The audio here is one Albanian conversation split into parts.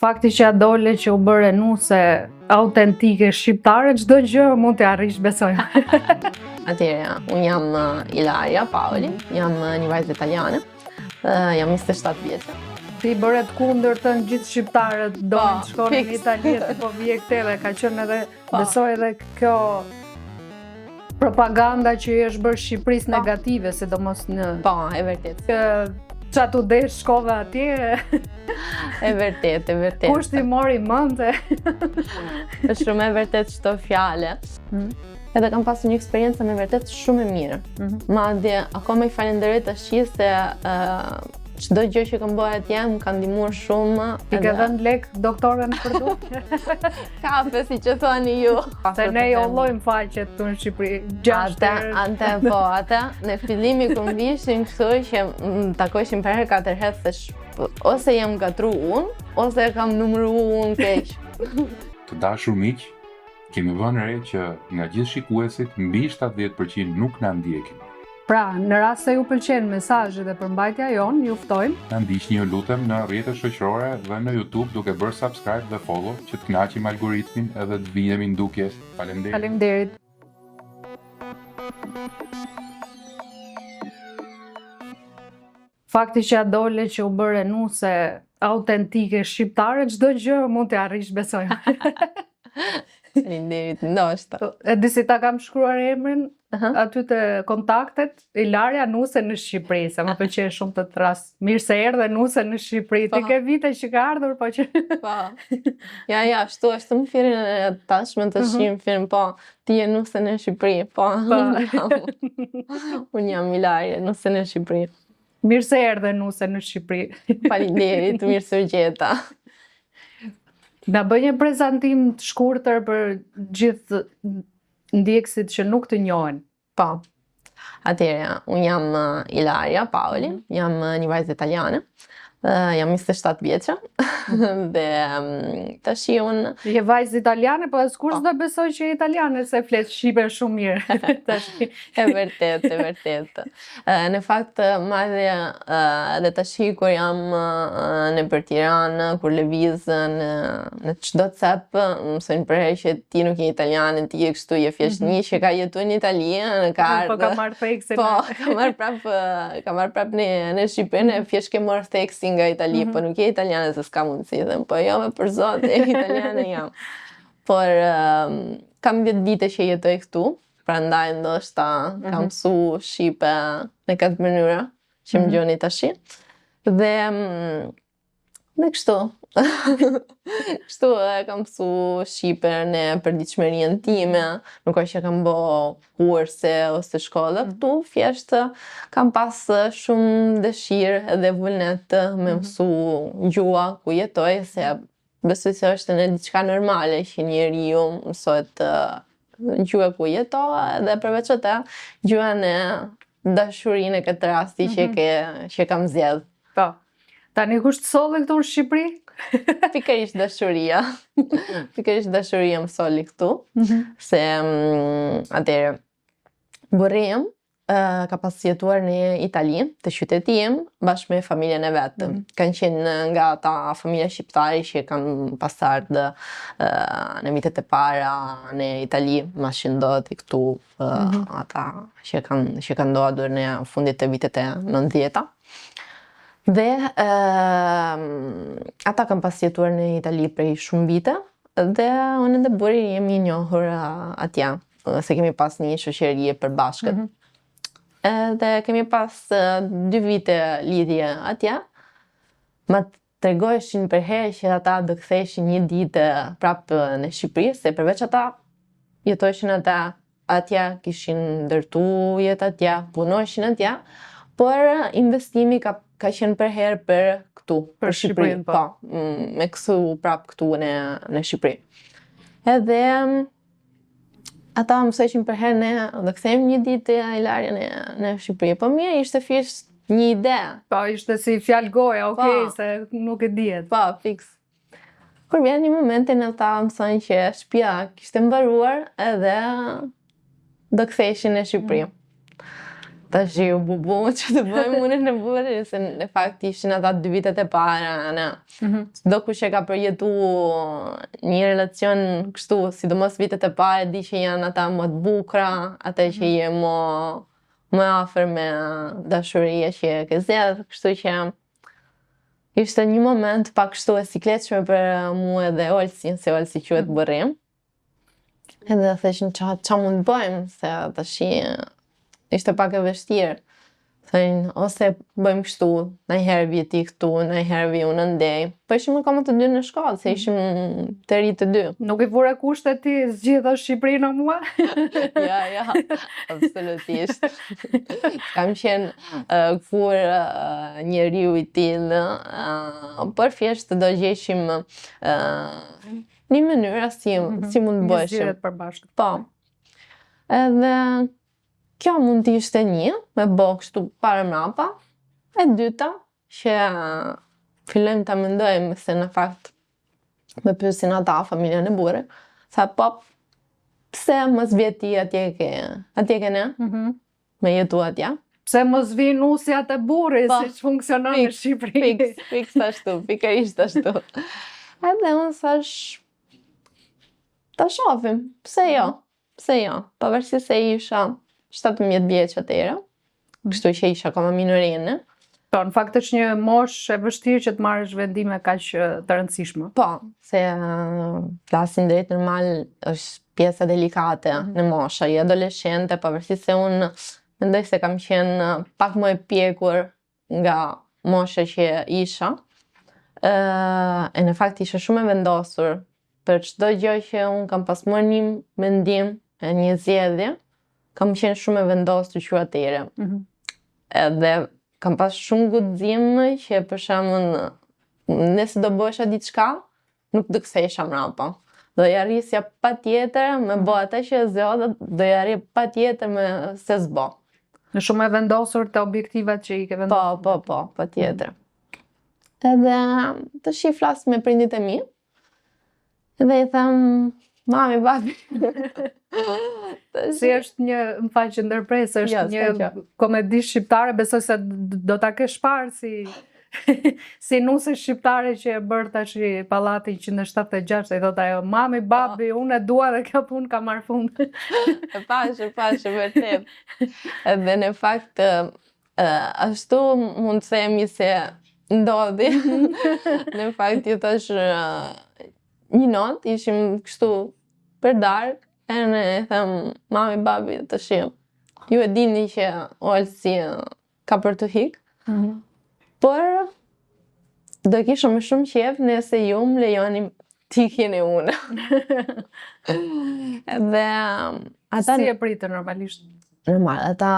Fakti që ja dole që u bëre nuse autentike shqiptare, çdo gjë mund të arrish, besoj. Atëherë, unë jam Ilaria Paoli, jam një vajzë italiane, jam 27 vjeçë. Ti bëre të kundërtën, gjithë shqiptarët donin të shkonin në Itali, po vije këthe, ka qenë edhe, besoj edhe kjo propaganda që i është bërë Shqipërisë negative, sidomos në... Po, e vërtet. Qa tu desh shkove atje... E vërtet. Kush t'i mori mend? Është shumë e vërtet çdo fjale. Edhe kam pasur një eksperiencë me vërtet shumë e mirë. Madje akoma i falenderoj tash se çdo gjë që kam bërë atje më ka ndihmuar shumë. Ti ke dhënë lek doktorën për tu? Kafe, si që thoni ju. Se ne jollojmë faqet tu në Shqipëri. Ata, në fillimi kur vishim kështu që takoheshim për herë 4 herë, thash ose jam gatru unë, ose kam numëru unë keq. Të dashur miq, kemi vënë re që nga gjithë shikuesit mbi 70% nuk na ndjekin. Pra, në rast se ju pëlqen mesazhet dhe përmbajtja jonë, ju ftojmë Na ndiqni, ju lutem, në rrjetet shoqërore dhe në YouTube duke bërë subscribe dhe follow që të kënaqim algoritmin edhe të vijemi ndukje. Faleminderit. Faleminderit. Fakti që ja dole që u bëre nuse autentike shqiptare, çdo gjë mund të arrish, besoj. Faleminderit, ndoshta. E di si ta kam shkruar emrin aty te kontaktet, Ilaria Nuse në Shqipëri, se më pëlqen shumë të tras. Mirë se erdhe Nuse në Shqipëri. Ti ke vite që ka ardhur, po që... Po. Ja, ashtu është më firën e tashmë të shihim film, po. Ti je Nuse në Shqipëri, po. Unë jam Ilaria Nuse në Shqipëri. Mirë se erdhe Nuse në Shqipëri. Faleminderit, mirë se u gjeta. Na bëj një prezantim të shkurtër për gjithë ndjekësit që nuk të njohin. Po. Atëherë, unë jam Ilaria Paoli, jam një vajzë italiane. Jam 27 vjeçë dhe tash unë... Je vajzë italiane, po s'kush do besoj që je italiane, se flet shqipe shumë mirë. E vërtet. Në fakt, madje edhe tash kur jam në për Tiranë, kur lëviz në çdo cep, mësojnë për herë që ti nuk je italiane, ti je kështu, je thjesht një që ka jetuar në Itali, në kardë. Po ka marrë theksin. Po, ka marrë prap në Shqipëri, thjesht ke marrë theksin nga Itali, po nuk je italiane se s'ka mundësi, dhe po jo me për zot, italiane jam. Por kam 10 vite që jetoj këtu, prandaj ndoshta kam mësu shqipe në këtë mënyra që më gjoni tashi. Dhe kështu. Kështu kam mësu shqipe në përditshmërinë time, nuk është që kam bë kurse ose shkolla këtu, thjesht kam pas shumë dëshirë dhe vullnet me mësu gjua ku jetoj, se besoj se është në diçka normale që njeriu mësohet gjua ku jetoj, dhe përveç atë gjua në dashurinë e këtë rasti që kam zgjedh. Po. Tani kush të solli këtu në Shqipëri? Pikërisht dashuria. Pikërisht dashuria më soli këtu, se atëherë burrim ka pas jetuar në Itali, të qyteti im, bashkë me familjen e vet. Kanë qenë nga ata familja shqiptare që kanë pasardhë në vitet e para në Itali, mas që ndodhi këtu ata që kanë ndodhur në fundit të vitet e 90-ta. Dhe ata kanë pas jetuar në Itali prej shumë vite, dhe unë dhe buri jemi njohur atje, se kemi pas një shoqëri e përbashkët. Dhe kemi pas 2 vite lidhje atje. Ma tregoheshin për herë që ata do ktheheshin një ditë prapë në Shqipëri, se përveç ata jetoheshin atje, kishin ndërtu jetë atje, punoheshin atje, por investimi ka qenë për herë për këtu, për Shqipërinë, po. Me kësu prapë këtu në Shqipëri. Edhe ata mësojshin për herë do kthejmë një ditë Ilaria në Shqipëri. Po mirë, ishte thjesht një ide. Po, ishte si fjalë goja, okay, se nuk e dihet. Po, fiks. Kur vjen një momentin ata mësojnë që shtëpia kishte mbaruar edhe do ktheheshin në Shqipëri. tash u bubu që të bëjmë unën e burri, se në fakt ishin ata 2 vitet e para, do kush e ka përjetu një relacion kështu, sidomos vitet e para, di që janë ata më të bukura, ata që je më afër me dashuria që e ke zgjedhur, kështu që ishte një moment pak kështu e sikletshme për mua dhe Olsin, se Olsi quhet burrim. Edhe theshin qa mund të bëjmë, se tash ishte pak e vështirë. Thënë, ose bëjmë kështu, najherë vi ti këtu, najherë vi unë ndej. Po ishim akoma të dy në shkallë, se ishim të ri të dy. Nuk i vure kushtet ti zgjidha Shqipërinë mua? Ja, absolutisht. Kam qenë kur njeriu i tillë, por thjesht do gjeshim një mënyrë si mund të bëheshim. Një zgjedhjet përbashkët. Po. Edhe kjo mund të ishte një, me bë kështu para mrapa. E dyta, që fillojmë ta mendojmë se në fakt me pyesin ata familjen e burrit, sa po pse mos vjet ti atje ke ne? Me jetu atje. Pse mos vi nusjat e burrit, siç funksionon në Shqipëri? Fiks ashtu, pikërisht ashtu. Edhe unë thash, ta shohim, pse jo? Pavarësisht se isha 17 vjeç atëherë, kështu që isha akoma minorine. Po, në fakt është një moshë e vështirë që të marrësh vendime kaq të rëndësishme. Po, se flasin drejt normal është pjesa delikate në mosha, i adoleshente, pavarësisht se unë mendoj se kam qenë pak më e pjekur nga mosha që isha. E në fakt isha shumë e vendosur për çdo gjë që unë kam pas marrë një mendim, një zgjedhje, kam qenë shumë e vendosur që atëherë. Edhe kam pas shumë guxim që për shembull nëse do bëhesha diçka, nuk do kthehesha mrapa. Do ja arrisja patjetër me bë atë që zgjodha, do ja arri patjetër me se s'bë. Në shumë e vendosur të objektivat që i ke vendosur. Po, patjetër. Edhe tash i flas me prindit e mi. Dhe i them, mami, babi. Si është një, më fal që ndërpres, është një komedi shqiptare, besoj se do ta kesh parë si nuse shqiptare që e bërë tash i Pallati 176, i thot ajo, mami, babi, unë e dua dhe kjo punë ka marrë fund. E pashë, vërtet. Edhe në fakt, ashtu mund të themi se ndodhi. Në fakt, ju thash një not, ishim kështu për darkë, e në e them, mami, babi, të shim. Ju e dini që Olsi ka për të hikë, por do kisha më shumë qef nëse ju më lejonim t'i keni unë. Edhe ata... Si e pritë normalisht? Normal, ata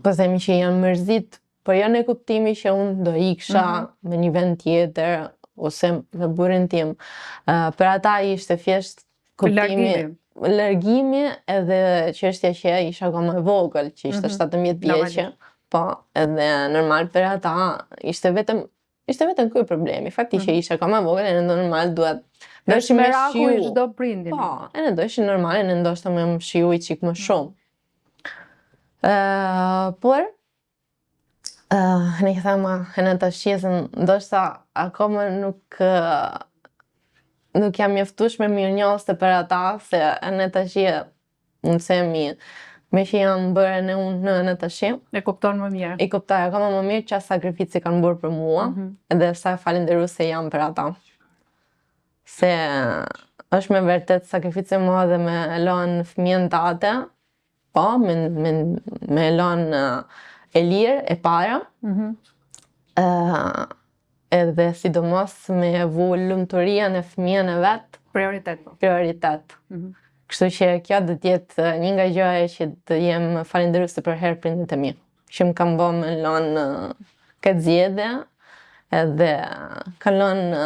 po themi që janë mërzit, por janë e kuptimi që unë do iksha me një vend tjetër, ose me burrin tim. Për ata ishte thjesht kuptimi, largimi edhe çështja që isha akoma e vogël, që ishte 17 vjeçë. Po, edhe normal për ata ishte vetëm ky problemi. Fakti që isha akoma e vogël, e normal duhet është meraku i çdo prindin. Po, e do ishin normal, e ndoshta më shiu i çik më shumë. Por ne thama në tash ndoshta akoma nuk jam mjaftueshme mirënjohëse për ata, se në tash unë themi me që jam bërë në unë në tash. E kupton më mirë. E kuptoj akoma më mirë çfarë sakrificë kanë bërë për mua, edhe sa falenderuese jam për ata. Se është me vërtet sakrificë e madhe me lënë fëmijën tate, po, me lënë e lirë, e para, edhe sidomos me vu lumturia në fëmijën e vet. Prioritet. Kështu që kjo do të jetë një nga gjërat që të jem falënderuese për herë prindit e mi, që më kanë bërë me lënë këtë zgjedhje, edhe kanë lënë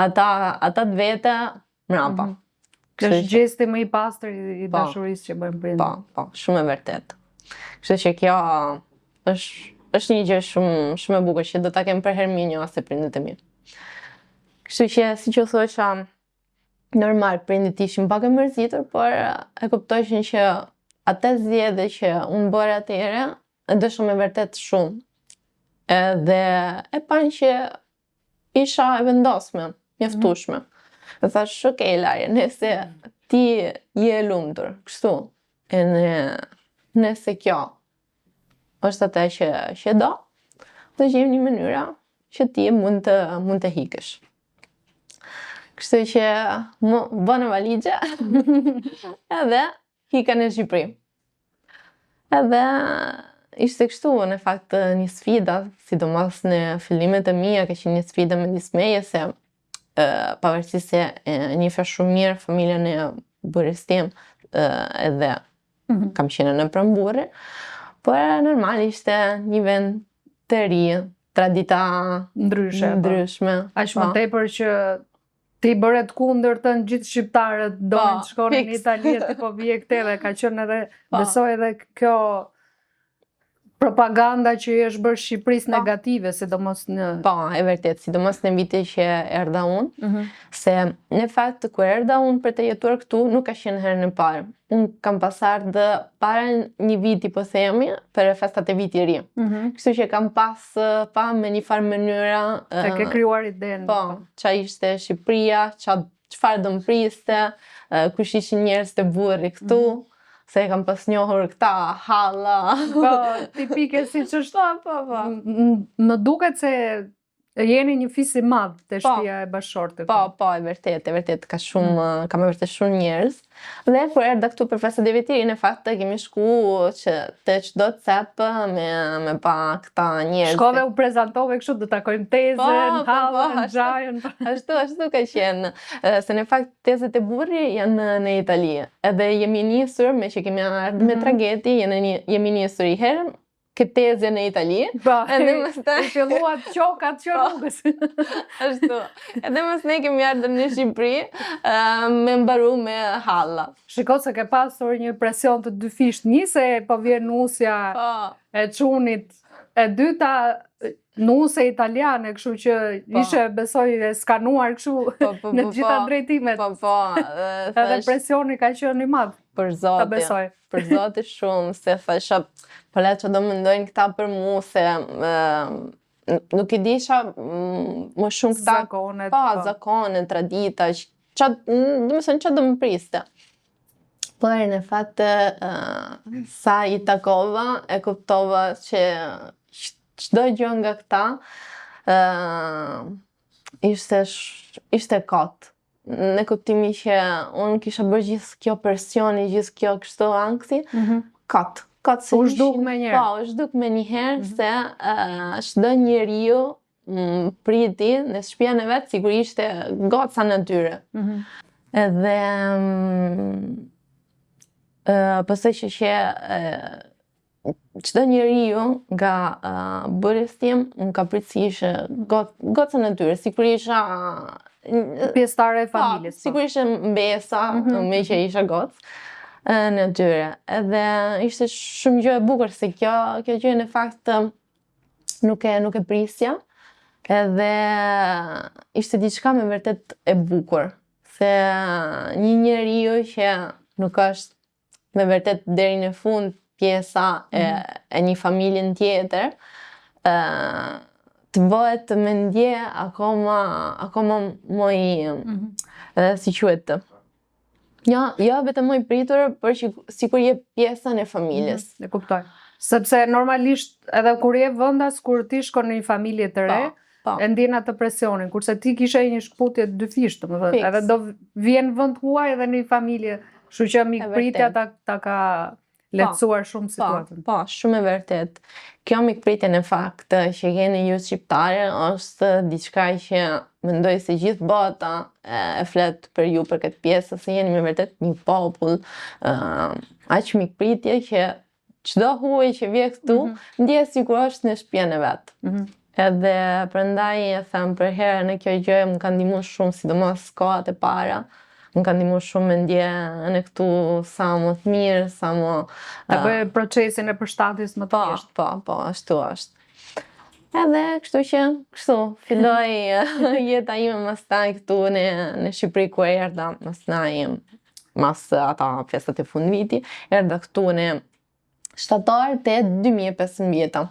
ata të vete mrapa. Është gjesti më i pastër i dashurisë që bëjmë prindit. Po, shumë e vërtet. Kështu që kjo është një gjë shumë e bukur që do ta kem për herë mirënjohëse prindit e mi. Kështu që siç u thosha, normal prindit ishin pak e mërzitur, por e kuptojshin që atë zgjedhje që unë bëra atëherë, e dëshëm me vërtet shumë. Edhe e panë që isha e vendosme, mjaftueshme. Dhe thash, okay, Larja, nëse ti je e lumtur, kështu, e nëse kjo është atë që do, do gjejmë një mënyra që ti mund të hikësh. Kështu që bënë valixhe edhe hika në Shqipëri. Edhe ishte kështu, në fakt, një sfida, sidomos në fillimet e mia, ka qenë një sfida me dismeje, se pavarësisht se njihja shumë mirë familjen e burrit tim, edhe kam qenë në Premburë, por normal ishte një vend të ri, tradita ndryshme. Aq më tepër që ti bëre të kundërtën, gjithë shqiptarët donin të shkonin në Itali, tipo vije këthe dhe ka qenë edhe, besoj edhe kjo propaganda që i është bërë Shqipërisë negative, sidomos në... Po, e vërtet, sidomos në vite që erdha unë, se në fakt kur erdha unë për të jetuar këtu, nuk ka qenë herën e parë. Unë kam pasar dhe para një viti, po themi, për festat e viti ri. Kështu që kam pa me një farë mënyra... E ke krijuar idenë. Po, qa ishte Shqipëria, çfarë do më priste, kush ishin njerëz të burri këtu, se kam pas njohur këta halla. Po, tipike si që është. Po. Më duket se jeni një fis i madh te shtëpia e bashkëshortit. Po, e vërtet, ka me vërtet shumë njerëz. Dhe kur erdha këtu për festat e vitit ri, në fakt kemi shku që te çdo cep me pa këta njerëz. Shkove u prezantove kështu, do takojmë tezën, hallën, xhajën. Ashtu ka qenë. Se në fakt tezet e burri janë në Itali. Edhe jemi nisur me që kemi ardhur me trageti, jemi nisur i herën këtë teze në Itali. Edhe i filluat qokat që rrugës. Ashtu. Edhe mësne kemi ardhur në Shqipëri me mbaru me halla. Shiko se ke pasur një presion të dyfisht. Njëse po vjen nusja e çunit, e dyta nuse italiane, kështu që ishe besoj e skanuar kështu në gjitha drejtimet. Po. Edhe presioni ka qenë i madh. Për zotin shumë, se thasha, po le që do mëndojnë këta për mu, se nuk i disha më shumë këta zakonet, tradita, që do më priste. Por në fakt, sa i takova, e kuptova që çdo gjë nga këta ishte kot. Në kuptimi që unë kisha bërë gjithë kjo presioni, gjithë kjo kështu anksi, kot. U zhduk me njerë. Po, u zhduk me njëherë, se çdo njeriu priti në shtëpinë e vet, sigurisht goca natyre. Edhe pastaj që çdo njeriu nga burris tim më ka pritur si ishte goca natyre, sigurisht pjesëtare e familjes. Sigurisht mbesa, me që isha gocë në tyre. Edhe ishte shumë gjë e bukur, se kjo gjë në fakt nuk e prisja. Edhe ishte diçka me vërtet e bukur. Se një njeriu që nuk është me vërtet deri në fund pjesa e një familjen tjetër, të bëhet me ndje akoma më si quhet të. Jo vetëm më i pritur, por sikur je pjesa e familjes. E kuptoj. Sepse normalisht edhe kur je vendas, kur ti shkon në një familje të re, e ndjen atë presionin, kurse ti kishe një shkputje dyfisht, domethënë, edhe do vjen vend huaj edhe në një familje, kështu që mikpritja ta ka lehtësuar shumë situatën. Po, shumë e vërtet. Kjo mikpritje në fakt që jeni ju shqiptare është diçka që mendoj se gjithë bota e flet për ju për këtë pjesë, se jeni me vërtet një popull, aq mikpritje që çdo huaj që vjen këtu ndjehet sikur është në shtëpinë e vet. Edhe prandaj e them për herën e kjo gjë më ka ndihmuar shumë, sidomos kohat e para. Më ka ndihmuar shumë me ndjen e këtu sa më të mirë, sa më... Ta bëj procesin e përshtatjes më të thjeshtë. Po, ashtu është. Edhe kështu filloi jeta ime mastaj këtu në Shqipëri, ku erdha mastaj mas ata festat e fundviti, erdha këtu në shtator të 2015.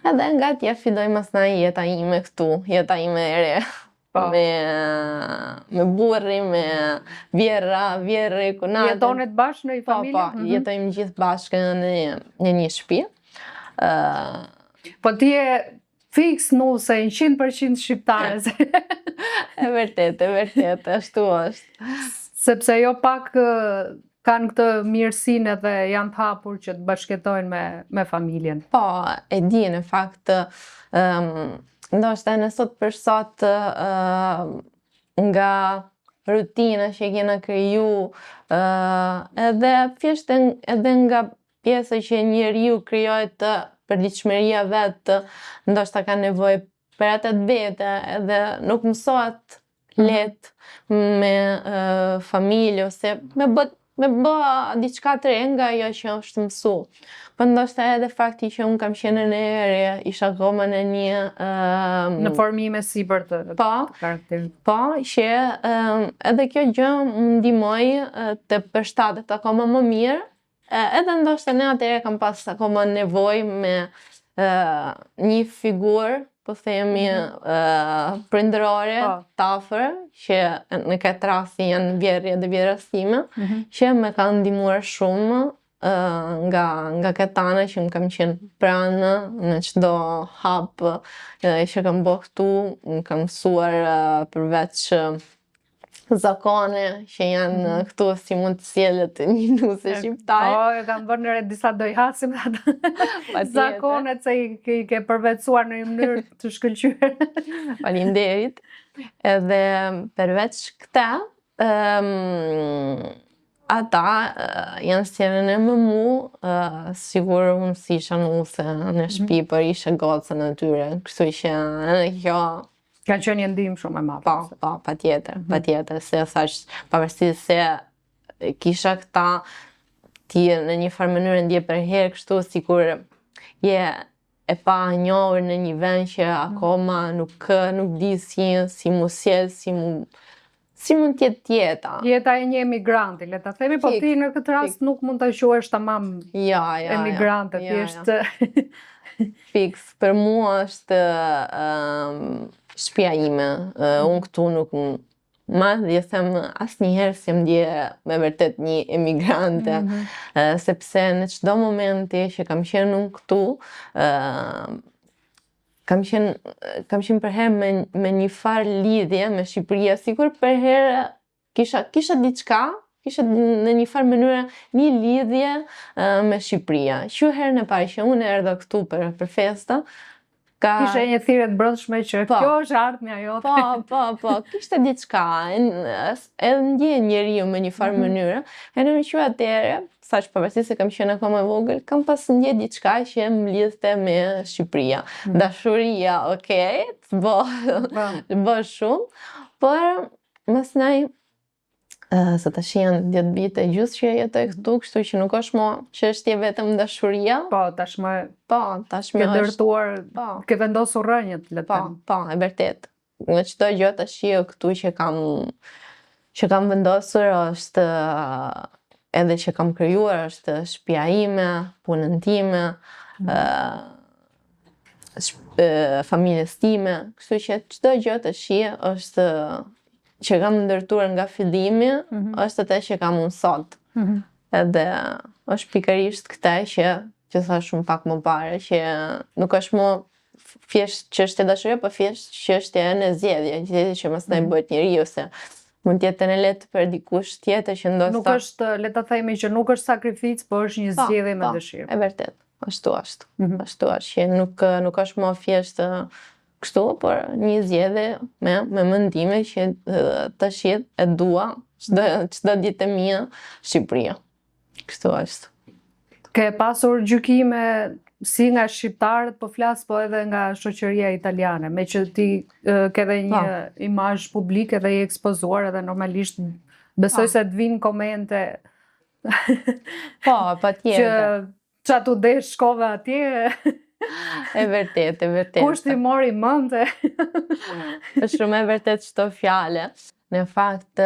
Edhe nga tje filloj masnaj jeta ime këtu, jeta ime e re. Me burri, me vjerri, kunate. Jetonet bashkë në i familje? Jetojmë gjithë bashkë në një shtëpi. Po ti e fix nuse, 100% shqiptare. E vërtet, ashtu është. Sepse jo pak kanë këtë mirësinë edhe janë të hapur që të bashkëtojnë me familjen. Po, e di në fakt, ndoshta në sot për sot nga rutina që kena kriju, edhe thjesht edhe nga pjesa që njeriu krijoi të përditshmëria vetë, ndoshta ka nevojë për atë vetë, edhe nuk mësohet lehtë me familje ose me bë diçka të re nga ajo që është mësu. Po ndoshta edhe fakti që unë kam qenë në erë, isha akoma në një në formime sipër të karakterit. Po, që edhe kjo gjë më ndihmoi të përshtatet akoma më mirë, edhe ndoshta në atëherë kam pas akoma nevojë me një figurë, po themi prindërore, të afër, që në këtë rast janë vjerrja dhe vjerrat time, që më kanë ndihmuar shumë nga këtë anë që më kam qenë pranë në çdo hap që kam bërë këtu, më kam mësuar përveç zakone që janë këtu si mund të sjellet një nuse shqiptare. Po, e kam bërë në disa dojhasim zakonet se i ke përvetësuar në një mënyrë të shkëlqyer. Faleminderit. Edhe përveç këta, ata janë sjellën e më mu, sigur unë si isha nuse në shtëpi, por isha goca në tyre, kështu që edhe kjo ka qenë një ndihmë shumë e madhe. Po, patjetër, se thash, pavarësisht se kisha këta, ti në një farë mënyrë ndje për herë kështu sikur je e pa njohur në një vend që akoma nuk di si mu sjell, si mund të jetë jeta. Jeta e një emigranti, le ta themi, po ti në këtë rast nuk mund ta quhesh tamam emigrante, thjesht fix. Për mua është shtëpia ime. Unë këtu nuk madje them asnjëherë se më ndje me vërtet një emigrante, sepse në çdo momenti që kam qenë unë këtu, kam qenë për herë me një farë lidhje me Shqipëria, sikur për herë kisha diçka, kisha në një farë mënyrë një lidhje me Shqipëria. Që herën e parë që unë erdha këtu për festa, kishe një thirrje të brendshme që kjo është ardhmja jote. Po, kishte diçka, edhe ndje njeriu me një farë mënyrë, e në që atëherë, thash pavarësisht se kam qenë akoma e vogël, kam pas ndje diçka që më lidhte me Shqipëria. Dashuria, okay, të bë shumë, por mësnaj se tash janë 10 vite gjysmë që jetoj këtu, kështu që nuk është më çështje vetëm dashuria. Po, tashmë ke dërtuar, ke vendosur rrënjët, le të them. Po, e vërtet. Në çdo gjë tash këtu që kam vendosur është edhe që kam krijuar, është shtëpia ime, punën time, familjes time, kështu që çdo gjë tash është që kam ndërtuar nga fillimi, është atë që kam unë sot. Edhe është pikërisht këta që thash shumë pak më parë, që nuk është më thjesht çështje dashurie, po thjesht çështje e zgjedhje që mos na bëhet njeriu, se mund të jetë në lehtë për dikush tjetër që ndoshta nuk është, le ta themi që nuk është sakrificë, por është një zgjedhje me dëshirë. E vërtet. Ashtu është. Që nuk është më thjesht kështu, por një zgjedhje me mendime që tash e dua çdo ditë e mia Shqipëria. Kështu është. Ke pasur gjykime si nga shqiptarët, po flas, po edhe nga shoqëria italiane, me që ti ke dhe një imazh publike dhe i ekspozuar, edhe normalisht besoj se të vinë komente patjetër. Që tu desh shkove atje. E vërtet. Kushti mori mendje. Është shumë e vërtet çdo fjalë. Në fakt,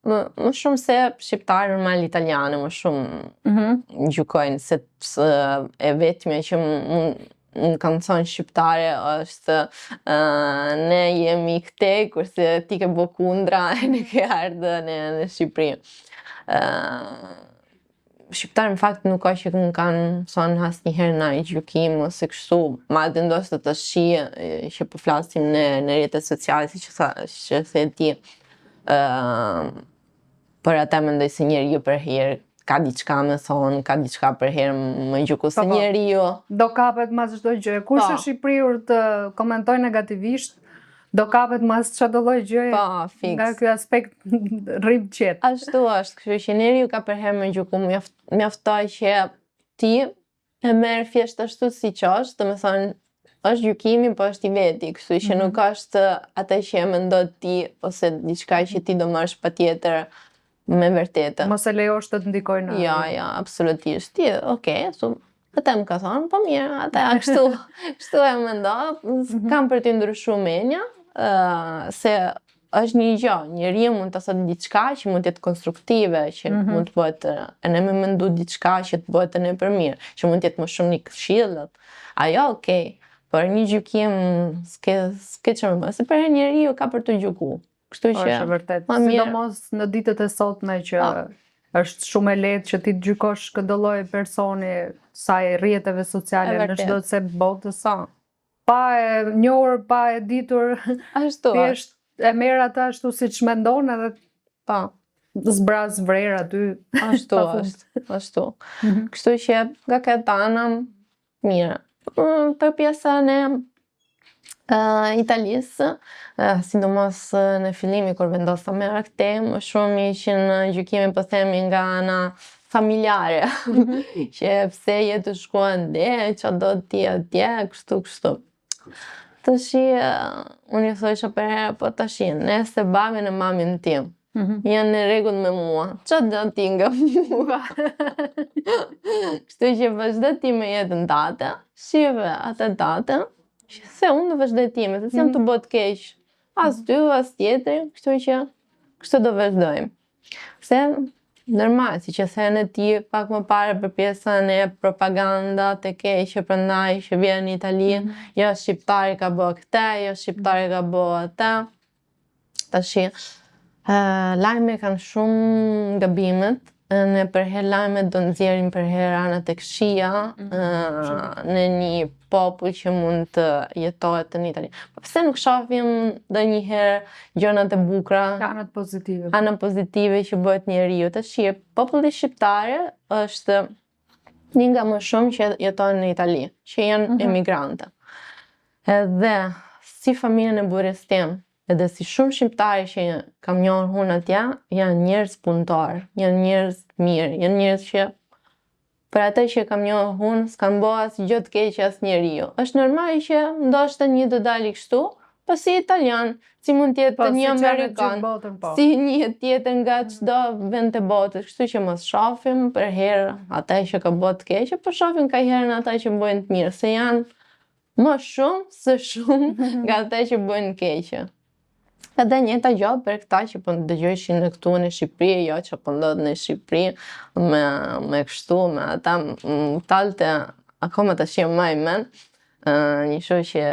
më shumë se shqiptarë normal italiane, më shumë gjykojnë se e vetmja që në kançon shqiptare është ne jemi këte, kurse ti ke bo kundra e ne ke ardhë në Shqipëri. Shqiptarë në fakt nuk ka që nuk kanë mëson asnjëherë në gjykim ose kështu, madje ndoshta të shije që po flasim në rrjetet sociale siç e ti. Për ata mendoj se njeriu për herë ka diçka me thonë, ka diçka për herë më gjyku se njeriu. Do kapet mas çdo gjë. Kush është shqipëriur të komentoj negativisht, do kapet mas çdo lloj gjëje. Po, fiks. Nga ky aspekt rrim qetë. Ashtu është, kështu që njeriu ka për herë më gjyku, mjaftoj që ti e merr thjesht ashtu siç është, domethënë është gjykimi, po është i veti, kështu që nuk është atë që e mendon ti ose diçka që ti do marrësh patjetër me vërtetë. Mos e lejosh të ndikojë në. Ja, absolutisht. Ti, okay, atë më ka thonë, po mirë, atë kështu e mendoj, kam për të ndryshuar menja, se është një gjë, njeriu mund të thotë diçka që mund të jetë konstruktive, që mund të bëhet e ne më mendu diçka që të bëhet ne për mirë, që mund të jetë më shumë një këshill. Ajo, okay, por një gjykim s'ke çfarë më, se për herë njeriu ka për të gjykuar. Kështu që është vërtet. Sidomos në ditët e sotme që është shumë e lehtë që ti të gjykosh çdo lloj personi saj rrjeteve sociale në çdo cep botës. Pa e njohur, pa e ditur, ashtu thjesht e merr atë ashtu siç mendon edhe zbraz vrer aty. Ashtu është, ashtu. Kështu që nga këtë ana mirë. Për pjesën e Italisë, sidomos në fillim kur vendosa me këtë, më shumë ishin gjykime po themi nga ana familjare, që pse je të shkuan dhe, që do ti atje, kështu. Tashi, unë i thosha për herë, po tashi, nëse babin e mamin tim janë në rregull me mua, që do ti nga mua? Kështu që vazhdo ti me jetën tate, shive atë tate, se unë do vazhdoj time, se jam të bot keq, as ty, as tjetër, kështu që kështu do vazhdojmë. Se normal, si që thënë ti pak më parë për pjesën e propaganda të keqe prandaj që vjen në Itali, jo shqiptari ka bë këtë, jo shqiptari ka bë atë. Tashi, lajme kanë shumë gabimet, në për herë lajmet do nxjerrin për herë anët e këqija në një popull që mund të jetohet në Itali. Po pse nuk shohim ndonjëherë gjërat e bukura, anët pozitive. Anët pozitive që bëhet njeriu. Tashi, populli shqiptar është një nga më shumë që jeton në Itali, që janë emigrantë. Edhe si familjen e burrit tim, edhe si shumë shqiptarë që kam njohur unë atje, janë njerëz punëtar, janë njerëz mirë, janë njerëz që për atë që kam njohur unë, s'kan bë asgjë të keq asnjëriu. Është normal që ndoshta një do dali kështu, po si italian, si mund të jetë një amerikan, si një tjetër nga çdo vend të botës, kështu që mos shohim për herë ata që ka bë të keq, po shohim kajherën ata që bëjnë të mirë, se janë më shumë se shumë nga ata që bëjnë keq. Edhe njëta gjë për këta që po dëgjojshin këtu në Shqipëri, jo që po ndodh në Shqipëri me kështu, me ata talte akoma tash më i mend. Një shoqë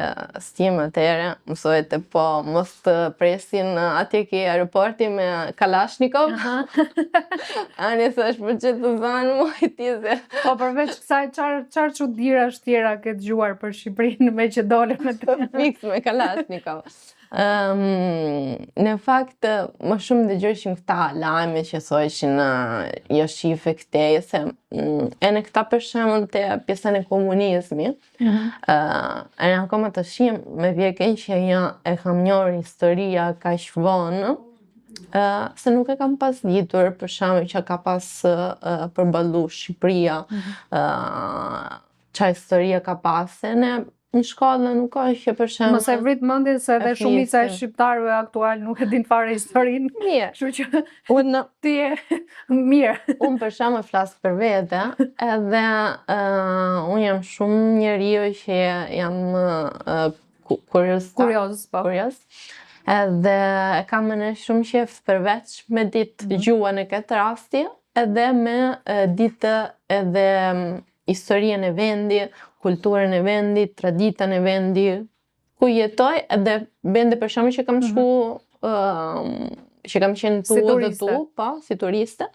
stim atëherë mësohet po mos të presin atje ke aeroporti me Kalashnikov. Ani thash për çfarë të dhanë mua ti se. Po përveç kësaj çfarë çuditërash tjera ke dëgjuar për Shqipërinë me që dole me të fiks me Kalashnikov. Në fakt, më shumë dëgjojshim këta lajme që thoshin jo shife këtej, se e në këta për shembull të pjesën e komunizmit, e në akoma të shim me vjekën që e kam njohur historia kaq vonë, se nuk e kam pas ditur për shembull që ka pas përballu Shqipëria, çfarë historia ka pas, në shkollë nuk ka që për shembull. Mos e vrit mendjen se edhe shumica e shqiptarëve aktual nuk e din fare historinë. Mirë. Kështu që unë ti je mirë. Unë për shembull flas për vete, edhe unë jam shumë njeriu që jam kurioz. Edhe e kam në shumë qef përveç me ditë gjuhën e këtë rasti, edhe me ditë edhe historinë e vendi, kulturën e vendi, traditën e vendi, ku jetoj, edhe vende për shembull që kam shku, që kam qenë tu dhe tu, po, si turiste.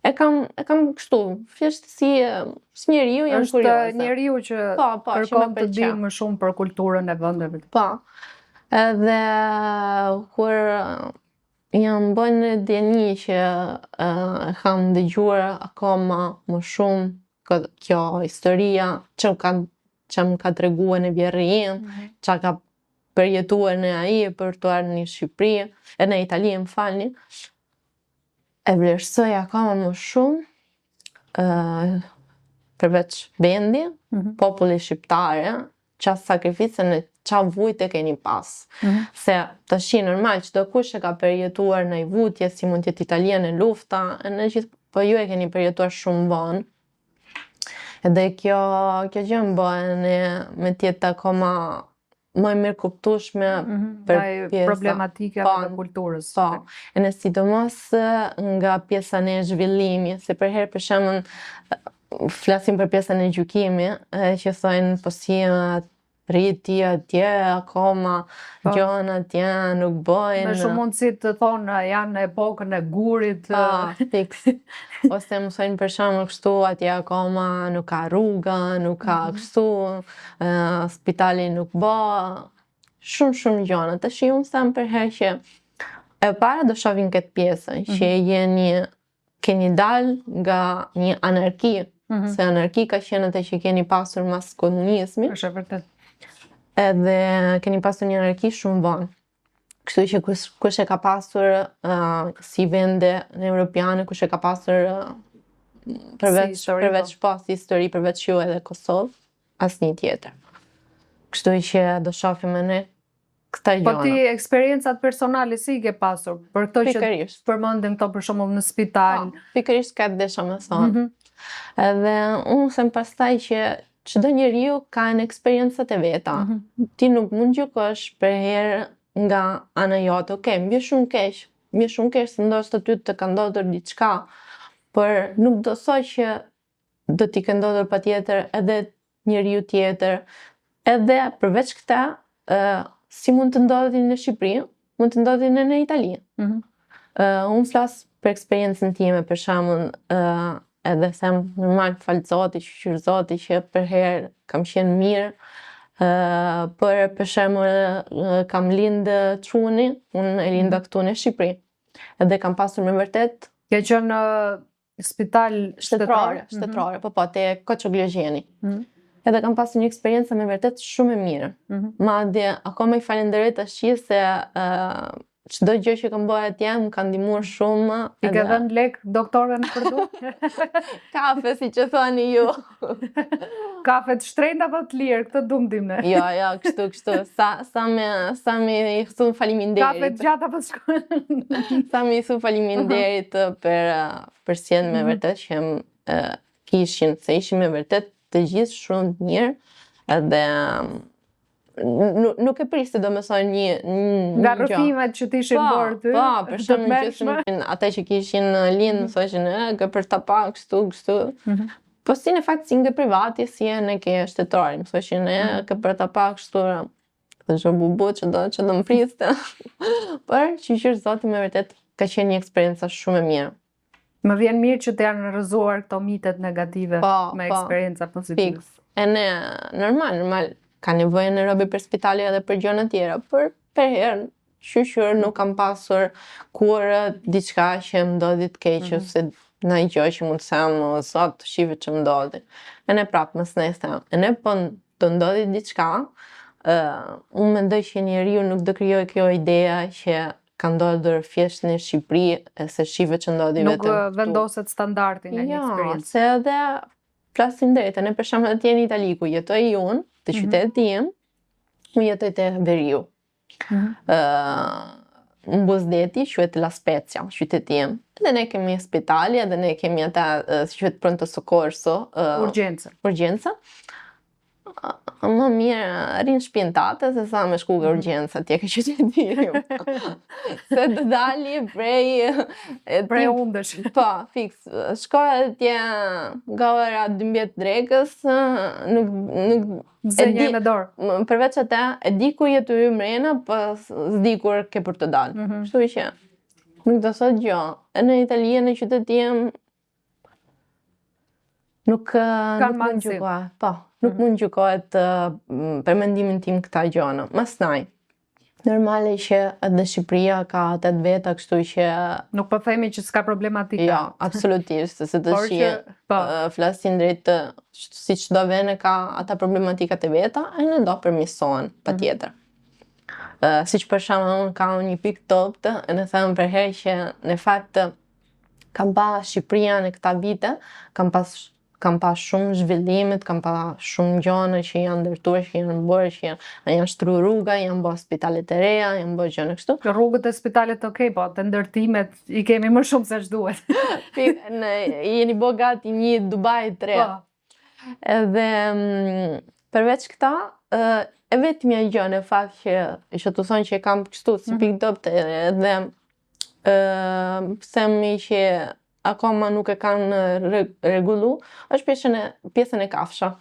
E kam kështu, thjesht si njeriu jam kurioze. Është njeriu që kërkon të di më shumë për kulturën e vendeve. Po. Edhe kur jam bënë djeni që kam dëgjuar akoma më shumë kjo historia që më ka treguar në Bjerrin, që ka përjetuar në ai për të ardhur në Shqipëri, e në Itali, më falni. E vlerësoj akoma më shumë përveç vendi, populli shqiptare, qa sakrificën e qa vujt e keni pas. Se të shi normal që do kush e ka përjetuar në i vutje, si mund tjetë Italia në lufta, në gjithë, po ju e keni përjetuar shumë vonë. Edhe kjo gjë më bëhen me tjetë akoma më e mirë kuptueshme për pjesa problematike të kulturës. Po, e në sidomos nga pjesa në zhvillimi, se për herë për shembull flasim për pjesën e gjykimit, që thonë po si rriti atje, akoma gjona atje nuk bëjnë. Me shumë mundësi të thonë janë në epokën e gurit. Fiks. Ose më thonë për shembull kështu atje akoma nuk ka rruga, nuk ka kështu, spitali nuk bë, shumë gjona. Tash unë them për herë që e para do shohin këtë pjesën, që keni dal nga një anarki, se anarki ka qenë atë që keni pasur mas komunizmit. Është vërtet. Edhe keni pasur një anarki shumë vonë. Kështu që kush e ka pasur si vende në europiane, kush e ka pasur përveç pas histori, përveç ju edhe Kosovë, asnjë tjetër. Kështu që do shohim ne këta gjëra. Po ti eksperiencat personale si i ke pasur? Për këto që përmendim këto për shembull në spital. Pikërisht ka desha më thonë. Edhe unë them pastaj që çdo njeriu ka në eksperiencat e veta. Ti nuk mund gjykosh për herë nga ana jote. Okej, më vjen shumë keq se ndoshta ty të ka ndodhur diçka, por nuk do thoj që do t'i ka ndodhur patjetër edhe njeriu tjetër. Edhe përveç këta, si mund të ndodhi në Shqipëri, mund të ndodhi në Itali. Unë flas për eksperiencën time, për shembull, edhe them normal falë Zotit, shqyr Zotit që për herë kam qenë mirë, për shembull kam lindë çuni, unë e linda këtu në Shqipëri. Edhe kam pasur me vërtet. Ke qenë në spital shtetërore, po te Koçoglozheni. Edhe kam pasur një eksperiencë me vërtet shumë e mirë. Madje akoma i falenderoj tash se çdo gjë që kam bërë atje më ka ndihmuar shumë. I ke dhënë lek doktorëve në përdor? Kafe, si që thoni ju. Kafe të shtrenjtë apo të lirë, këtë duam dim ne. Jo, kështu. Sa mi i thon faleminderit. Kafe të gjatë apo shkon? Sa mi i thon faleminderit për sjelljen me vërtet që kishin, se ishin me vërtet të gjithë shumë të mirë, edhe nuk e priste do me thonë një nga rrëfimet që t'ishin bërë ty. Po, për shembull ata që kishin lindë thoshin që për ta pa kështu. Po si në fakt si nga privati, si e në ke shtetëtori, më thoshin që për ta pa kështu. Dhe që bubu që do më priste. Por që Zoti me vërtet ka qenë një eksperiencë shumë e mirë. Më vjen mirë që të janë rrëzuar këto mitet negative me eksperienca pozitive. E ne normal ka nevojë në robi për spitali edhe për gjëra tjera, por për herë shqyr nuk kam pasur kur diçka që më ndodhi të keq ose ndonjë gjë që mund të them sot shive që më ndodhi. E ne prapë mos ne them. E ne po të ndodhi diçka, unë mendoj që njeriu nuk do krijojë kjo ideja që ka ndodhur thjesht në Shqipëri se shive që ndodhi vetëm. Nuk vendoset standardin e një eksperiencë. Se edhe flasim drejtë, ne për shembull atje në Itali ku jetoj unë, të qytetit tim, unë jetoj te Veriu. Në Buzdeti, quhet La Spezia, qyteti im. Edhe ne kemi spitali, edhe ne kemi ata quhet pronto soccorso, urgjenca. më mirë rinë shpinë tate se sa me shku nga urgjenca tje ke qytetiri. Se të dali prej undësh. Po, fiks. Shkoj atje nga ora 12 drekës, nuk Zënja me dorë. përveç atë, e di ku jetu ju mrena, po s'di kur ke për të dalë. Kështu që nuk do thot gjë. E në Itali, në qytet tim, nuk mund gjykohet. Po, nuk mund gjykohet për mendimin tim këta gjëna. Masnaj. Normale që edhe Shqipëria ka atë veta, kështu që nuk po themi që s'ka problematika. Jo, absolutisht, se të shije flasin drejt si çdo vend ka ata problematikat e veta, e ne do përmirësohen patjetër. Siç për shembull ka një pikë top, e ne them për herë që në fakt kam pa Shqipëria në këta vite, kam pas shumë zhvillimit, kam pa shumë gjëra që janë ndërtuar, që janë bërë, që janë shtru rruga, janë bërë spitalet e reja, janë bërë gjëra kështu. Rrugët e spitalet okej, po të ndërtimet i kemi më shumë se ç'duhet. Jeni bë gati një Dubai 3. Edhe përveç këta, e vetmja gjë në fakt që të thonë që kam kështu si pikë top edhe themi që akoma nuk e kanë rregullu, është pjesën e kafsha.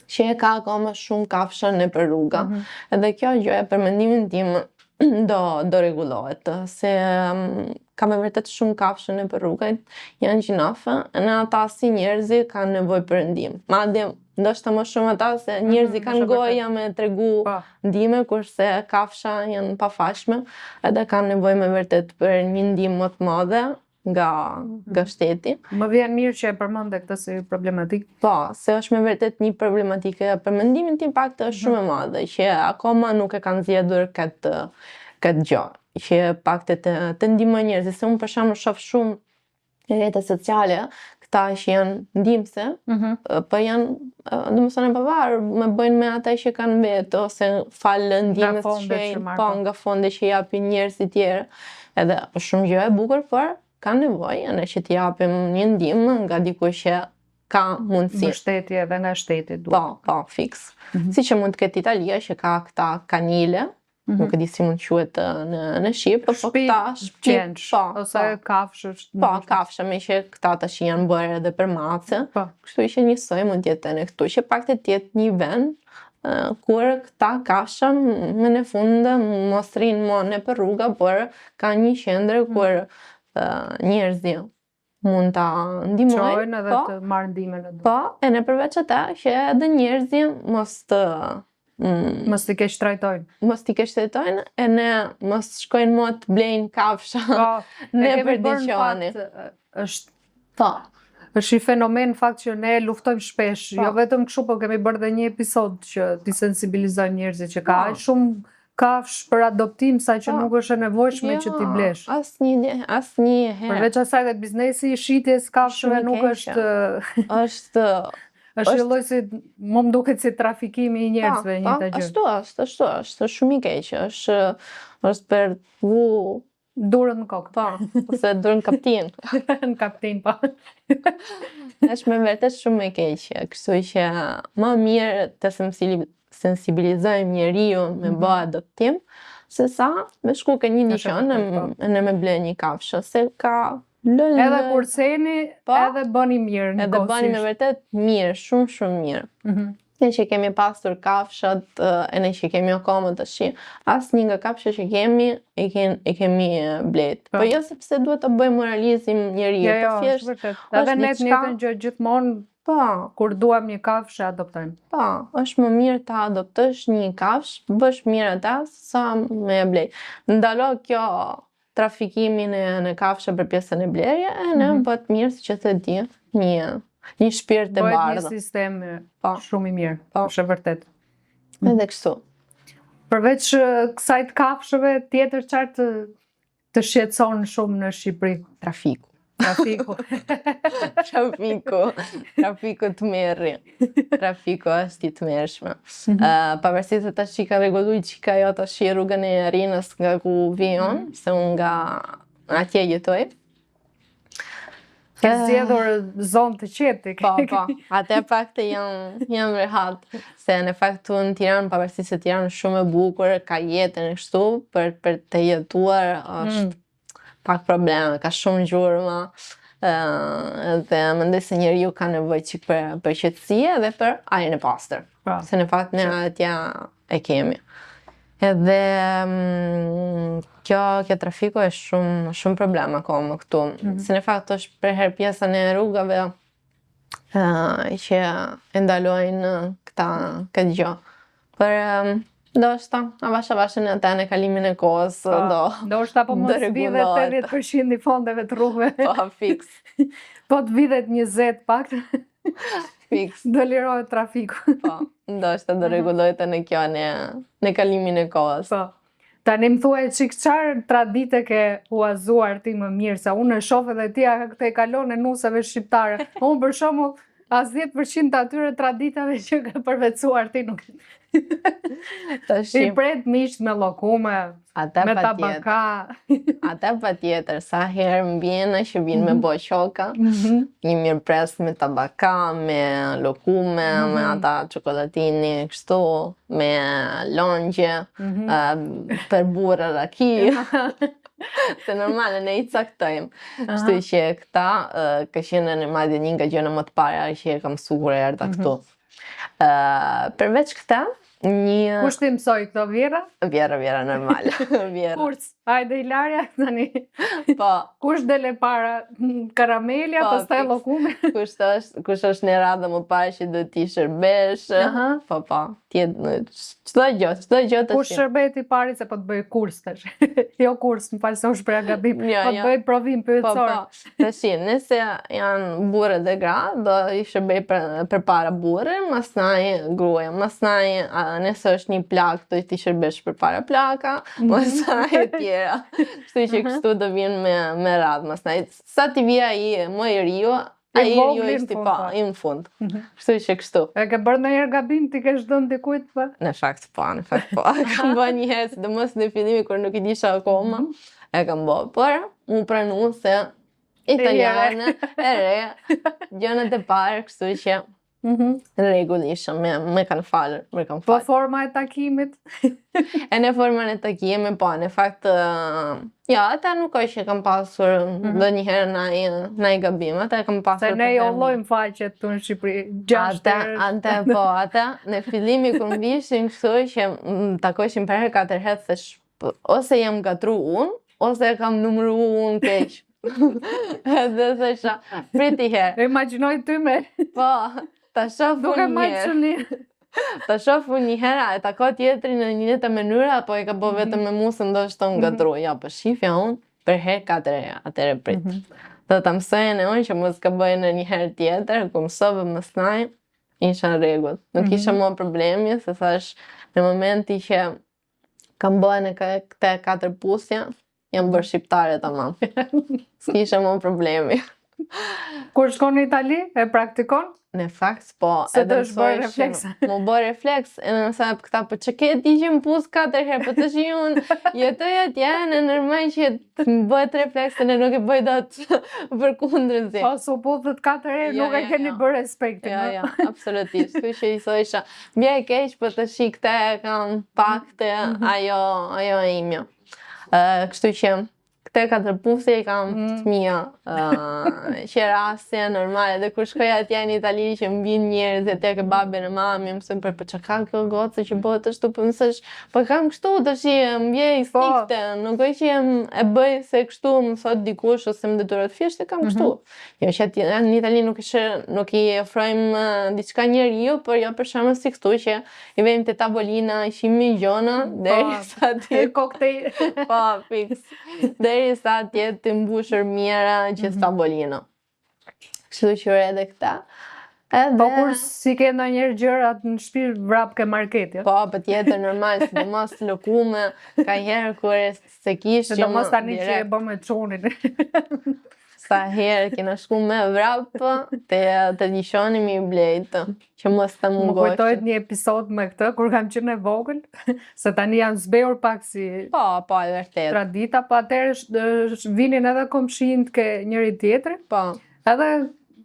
Që ka akoma shumë kafsha në për rruga. Edhe kjo gjë për mendimin tim do rregullohet, se ka me vërtet shumë kafshë në për rruga, janë gjinafe, në ata si njerëzi kanë nevojë për ndihmë. Madje ndoshta më shumë ata se njerëzi kanë goja me tregu ndihmë, kurse kafsha janë pafashme, edhe kanë nevojë me vërtet për një ndihmë më të madhe nga shteti. Më vjen mirë që e përmende këtë si problematik. Po, se është me vërtet një problematike për mendimin tim pak të shumë e madhe, që akoma nuk e kanë zgjedhur këtë gjë, që pak të ndihmojnë njerëzit, se unë për shembull shoh shumë në rrjetet sociale këta që janë ndihmëse, po janë, domethënë pavarur, me bëjnë me ata që kanë vetë ose falë ndihmës nga fonde që japin njerëz të tjerë. Edhe është shumë gjë e bukur, por kanë nevojë ne që t'i japim një ndihmë nga dikush që ka mundësi. Mbështetje edhe nga shteti duhet. Po, fiks. Siç mund të ketë Italia që ka këta kanile, nuk e di si mund quhet në shqip, po këta shpqenç ose kafshë. Po, kafshë, me që këta tash janë bërë edhe për mace. Kështu që njësoj mund të jetë në këtu, që pak të jetë një vend kur këta kafsha më në fund mos rrinë më në për rruga, por ka një qendër kur njerëzit mund ta ndihmojnë. Çojnë edhe të marrë ndihmën e Po, e në përveç ata që edhe njerëzit mos t'i keq trajtojnë. E ne mos shkojnë më të blejnë kafsha në përdiqoni. Është i fenomen fakt që ne luftojmë shpesh, jo vetëm kështu, po kemi bërë dhe një episod që t'i sensibilizojmë njerëzit që ka shumë kafsh për adoptim, sa që nuk është e nevojshme që t'i blesh. Asnjë herë. Përveç asaj dhe biznesi i shitjes kafshëve nuk është është lloj si më duket si trafikimi i njerëzve një të gjë. Ashtu është shumë i keq, është për durën në kokë. Po, ose durën kaptin. Në kaptin, po. Është me vërtet shumë e keq, kështu që më mirë të sensibilizojmë njeriu me bë adoptim, se sa me shku ke një dyqan e me ble një kafshë, se ka lëllë. Edhe kurseni, edhe bëni mirë në edhe bëni me vërtet mirë, shumë mirë. Ne që kemi pasur kafshat, e ne që kemi akoma tash, asnjë nga kafshët që kemi, i kemi blet. Po jo sepse duhet të bëjmë moralizim njeriu, po thjesht. Edhe ne të njëjtën gjë gjithmonë, kur duam një kafshë adoptojmë. Po, është më mirë ta adoptosh një kafshë, bësh mirë ata sa me blet. Ndalo kjo trafikimin në kafshë për pjesën e blerje, e ne bëhet mirë siç e di, një shpirt të bardhë. Bëhet një sistem shumë i mirë, është e vërtet. Edhe kështu. Përveç kësaj të kafshëve, tjetër çfarë të shqetëson shumë në Shqipëri? Trafiku të merri. Trafiku është i të mershme. Pavarësisht se tash ka rregulluar çika ajo tash rrugën e Arinës nga ku vijon, se unë nga atje jetoj. Ke zgjedhur zonë të qetë. Po, atë pak të jam rehat, se në fakt tu në Tiranë, pavarësisht se Tiranë është shumë e bukur, ka jetën e kështu, për të jetuar është pak probleme, ka shumë gjurma, dhe mendoj se njeriu ka nevojë çik për qetësie dhe për ajrin e pastër. Se në fakt ne atje e kemi. Edhe kjo trafiku është shumë problem akoma këtu. Se në fakt është për herë pjesën e rrugave që e ndalojnë këtë gjë. Por ndoshta avash në atë në kalimin e kohës ndoshta po mos vidhet 80% i fondeve të rrugëve. Po fiks. Po të vidhet 20 pak. Fiks. Do lirohet trafiku. Po, ndoshta do rregullohet në kjo në kalimin e kohës. Po. Tani më thuaj çik çfarë tradite ke huazuar ti më mirë, sa unë e shoh edhe ti këtë e kalon e nusave shqiptare. Unë për shembull as 10% të atyre traditave që ka përvecuar ti nuk. I pret misht me llokume, me tabaka. Ata patjetër, sa herë mbjena që vinë me boqoka, një mirëpres me tabaka, me llokume, me ata çokoladini kështu, me longje, për burrë raki. Se normale ne I caktojmë. Kështu që këta ka qenë në madje një nga gjëra më të para që e kam mësuar erdha këtu. Përveç këta, Kush ti mësoi këto vjera? Vjera normal. Kurs, hajde Ilaria tani. Po. Kush dele para karamelja, pastaj llokume? Kush është në radhë më parë që do t'i shërbesh? Po. Çdo gjë të Kush shërbeti pari se po të bëj kurs tash. Jo kurs, më fal se u shpreh gabim. Po të bëj provim pyetësor. Po. Tash, nëse janë burrë dhe gra, do I shërbej përpara burrë, masnaj gruaja, masnaj nëse është një plak, do t'i shërbesh përpara plaka, masnaj e tjera. Kështu që kështu do vinë me radhë, masnaj. Sa t'i vija I më I riu, ai riu ishte I në fund. Kështu që kështu. E ke bërë ndonjëherë gabim ti kesh dhënë dikujt po? Në fakt po. Kam bërë një herë, sidomos në fillimi kur nuk I disha akoma, e kam bërë. Por mu pranu se italiane, e re, gjënat e parë, kështu që rregullisht me kanë falur, Po forma e takimit? E në formën e takimit, po, në fakt, ata nuk është që kam pasur ndonjëherë ndaj gabim, ata kam pasur. Se ne jollojmë faqet tu në Shqipëri, 6 herë. Ata, në fillimi kur mbishin kështu që takojshin për herë 4 herë, thash, ose jam gatru unë, ose kam numëru unë keq. Edhe thasha, priti herë. Imagjinoj ty me. Po. Ta shofu një herë, e ta ka tjetrin në një të mënyra, apo e ka bo vetëm me mu se ndoshta unë gatru. Ja, për shifja unë, për herë 4 herë, atëre prit. Dhe ta mësojnë e unë që mos ka bëjnë një herë tjetër, ku mësove mësnaj, isha në rregull. Nuk isha më problemi, se thash, në momenti që kam bëjnë këte 4 pusja, jam bërë shqiptare tamam. S'kisha më problemi. Kur shkon në Itali, e praktikon? Në fakt, po. Se të është bërë refleks. Më bërë refleks, e në nësap këta, po që ke ti që më pusë 4 herë, po të që unë jetoj atje, në nërmaj që më bëhet refleks, në nuk e bëj do të për kundrën zi. Po, su pusët 4 herë, nuk e keni bërë respektin. Ja, absolutisht. Kështu që I thosha, bje e keq, po të shi këte kam pak të ajo e imja. Kështu që këte 4 pusë I kam të mija, që rasje, normale, dhe kur shkoj atje në Itali që më vinë njerëz dhe te ke babin e mami, mësën për që ka kjo gocë që bëhet ashtu, për mësësh, po kam kështu të shi më bje I stikte, nuk e që e bëj se kështu më thot dikush ose më detyrohet fjesht e kam kështu. Jo që në Itali nuk I ofrojmë diçka njeriu, por jo për shembull si kështu që I vejmë te tavolina, ishimi gjona, deri sa ti koktejl. Po, fiks. Deri sa atje të mbushur mjera gjithë tavolina. Kështu që edhe këta. Po kur si ke ndonjëherë gjërat në shtëpi vrap ke market, jo? Po, patjetër normal, sidomos llokume, ka herë kur se kishim. Sidomos tani që e bëm me çonin. Sa herë kena shku me vrap, të dishonim I blejtë, që mos të mungoshtë. Më kujtojt një episod me këtë, kur kam qenë e vogël, se tani janë zbehur pak si po, e vërtet. Tradita, po atëherë vinin edhe komshinjt ke njëri tjetri. Po. Edhe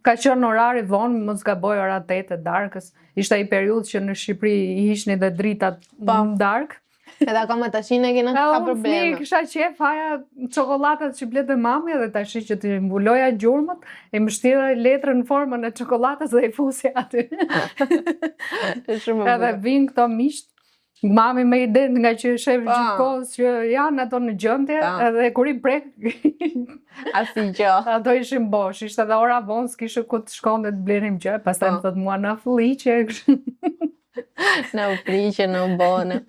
ka qenë orari vonë, mos gaboj ora 8 e darkës. Ishte ai periudhë që në Shqipëri i hishni dhe dritat në darkë. Edhe akoma tashin e kena ka probleme. Fëmijë kisha qef haja çokoladat që blete mami dhe tash që t'i mbuloja gjurmët, e më shtira letrën në formën e çokoladës dhe i fusi aty. Edhe vinë këto miqt, mami me iden nga që shef gjithkohës që janë ato në gjendje, edhe kur i prek asgjë. Ato ishin bosh, ishte edhe ora vonë, s'kishte ku të shkonte të blenim gjë, pastaj më thot mua na fëlliqe. Në u priqe, në u bone.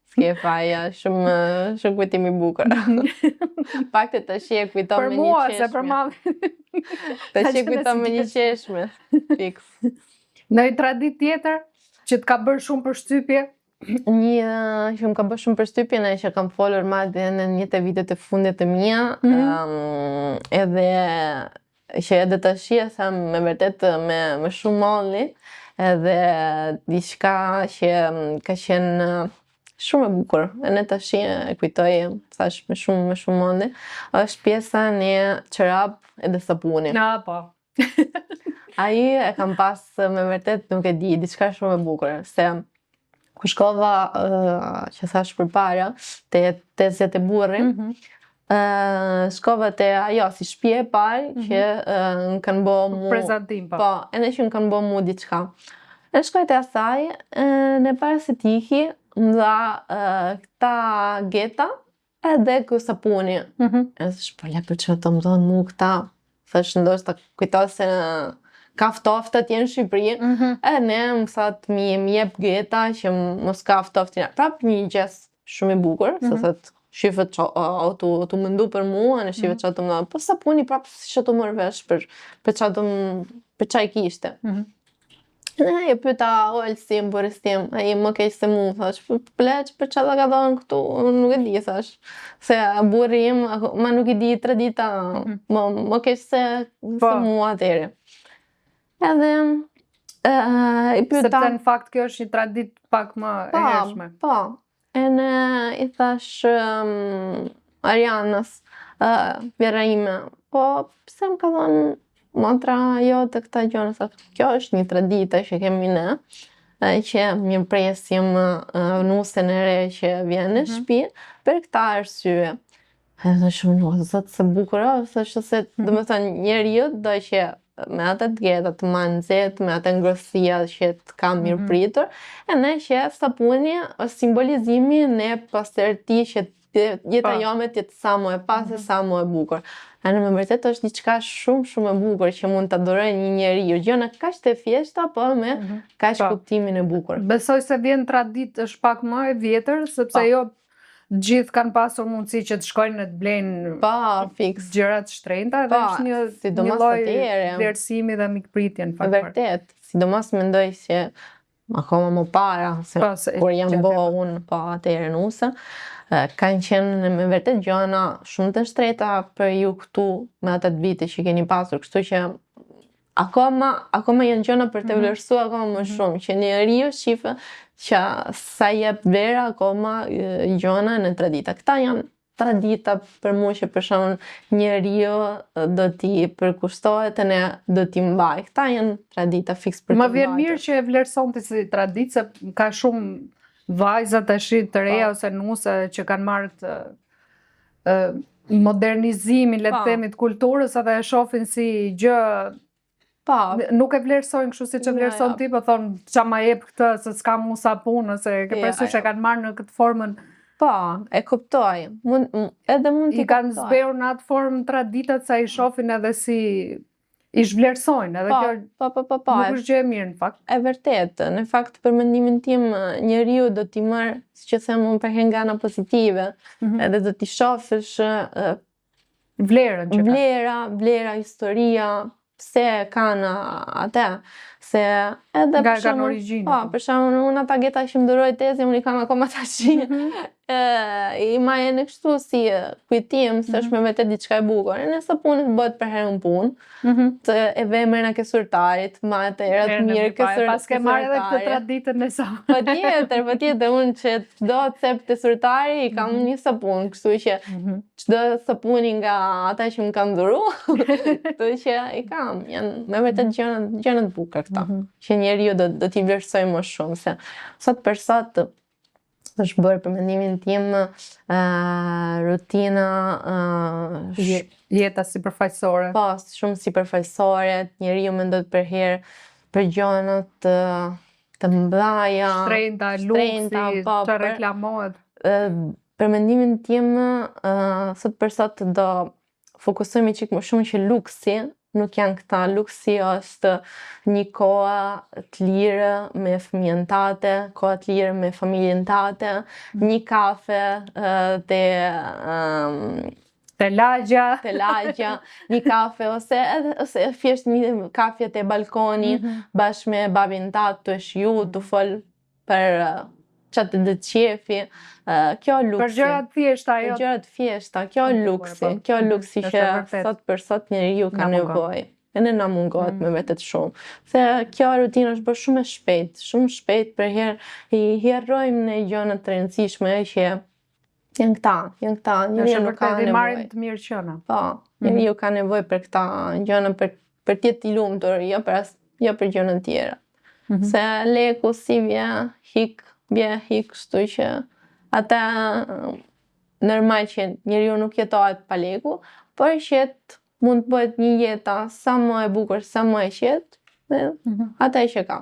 S'ke faja, shumë kujtimi bukur. Pak të tash e kujton me një qeshme. Për mua, se për mami. Tash e kujton me një qeshme. Fiks. Në i tradit tjetër, që të ka bërë shumë përshtypje? Një që më ka bërë shumë përshtypje, në që kam folur madje në një të vitet e fundit të mia, edhe që edhe tash e tham me vërtet me shumë molli, edhe diçka që ka qenë shumë e bukur. E në tash e kujtoj, thash me shumë molli, është pjesa në çorap edhe sapuni. Po. Ai e kam pas me vërtet, nuk e di, diçka shumë e bukur, se ku shkova, që thash përpara, te tezet e burrit, shkova te ajo si shtëpi e parë që më kanë bë mu prezantim po, edhe që më kanë bë mu diçka. E shkoj te asaj, në para se t'ihi, më dha këta geta edhe ky sapuni. E thash, po le për çfarë të më dhon mu këta? Thash, ndoshta kujto se ka ftoftat jenë në Shqipëri, e ne më thot mi jep geta që mos ka ftoftin. Prap një gjes shumë i bukur, se thot shifet që tu mëndu për mua, në shifet që të më po sapuni prap që të mërë vesh për që i kishte. E pyta Olsim, Boristim, e më keq se mu, thash, pleq për që da ka dhonë këtu, nuk e di, thash, se burri im, ma nuk i di tradita, më keq se mu atere. Edhe, i pyta... Sepse në fakt kjo është një tradit pak më e hershme. Po, e në i thash Arianës, vjera ime, po pse më ka thonë motra jo të këta gjona, sa kjo është një tradita që kemi ne, që mirë presim nusen e re që vjen në shtëpi, për këta arsye. Edhe shumë nuk, zëtë se bukur, se dhe më thënë njeriu do që me atë të geta të manzet, me atë ngrosia që të kam mirë pritur, e ne që sapuni është simbolizimi në pastërti që jeta jome të jetë sa më e pasë, sa më e bukur. E në me vërtet është diçka shumë e bukur që mund të adoroj një njeriu. Gjona kaq të thjeshta, po me kaq kuptimin e bukur. Besoj se vjen tradit është pak më e vjetër, sepse jo gjithë kanë pasur mundësi që të shkojnë në të blejnë gjërat shtrenjta, dhe është një lloj vlerësimi dhe mikpritje në fakt. Vërtet, sidomos mendoj që akoma më para, se kur jam bo unë atëherë nuse, kanë qenë me vërtet gjëna shumë të shtreta për ju këtu me atë vite që keni pasur, kështu që akoma janë gjëna për të vlerësuar akoma më shumë, që njeriu shifë që sa jep vera akoma gjona në tradita. Këta janë tradita për mua që për shembull njeriu do t'i përkushtohet e ne do t'i mbaj. Këta janë tradita fiks për të mbajtur. Më vjen mirë që e vlerësonte si traditë, se ka shumë vajza tash të reja ose nuse që kanë marrë këtë modernizimin, le të themi, të kulturës, edhe e shohin si gjë. Nuk e vlerësojnë kështu si që vlerëson ti, po thonë qa ma jep këtë, se s'ka mu sapun, ose ke presu që kanë marrë në këtë formën. Po, e kuptoj. Edhe mund t'i i kanë zberë në atë formë traditat, sa i shohin edhe si i zhvlerësojnë. Po. Nuk është gjë e mirë në fakt. E vërtet, në fakt për mendimin tim njeriu do t'i marrë, si që them unë përhen nga ana pozitive, edhe do t'i shofësh vlerën që vlera, historia, pse kanë atë, Se edhe nga kanë origjinë. Po, për shembull, unë ata geta që më duroj tezi, unë i kam akoma tash. I marrë në kështu si kujtim se është me vete diçka e bukur. Në sapunin bëhet për herën punë. Të e ve merrna ke surtarit, ma të erët mirë ke surtarit. Pas ke marrë edhe këtë traditën e sa. Patjetër, unë që çdo cep të surtari i kam një sapun, kështu që çdo sapuni nga ata që më kanë dhuruar, kështu që i kam. Janë me vërtet gjëra të bukura këta. Që njeriu do t'i vlerësoj më shumë se sot për sot është bërë për mendimin tim rutina jeta sipërfaqësore. Po, shumë sipërfaqësore, njeriu mendon për herë për gjëra të mëdha, shtrenjta, luksi, të reklamohet. Për mendimin tim, sot për sot do fokusohemi çik më shumë që luksi nuk janë këta. Luksi është një kohë të lirë me fëmijën tate, kohë të lirë me familjen tate, një kafe te lagja, një kafe ose thjesht një kafe te balkoni bashkë me babin tat, të shiu, të fol për çatë të qefi. Kjo luksi. Për gjëra të thjeshta, jo. Për gjëra të thjeshta, kjo luksi. Kjo luksi që sot për sot njeriu ka nevojë. E ne na mungohet me vetet shumë. Se kjo rutinë është bërë shumë shpejt për herë i harrojmë në gjëra të rëndësishme që janë këta. Njeriu nuk ka nevojë. Marrin të mirë qëna. Po, njeriu ka nevojë për këta gjëra për të jetë i lumtur, jo për gjëra të tjera. Se leku si vjen hik, kështu që ata normal që njeriu nuk jetohet pa leku, por që mund të bëhet një jeta sa më e bukur, sa më e qetë, dhe ata që ka.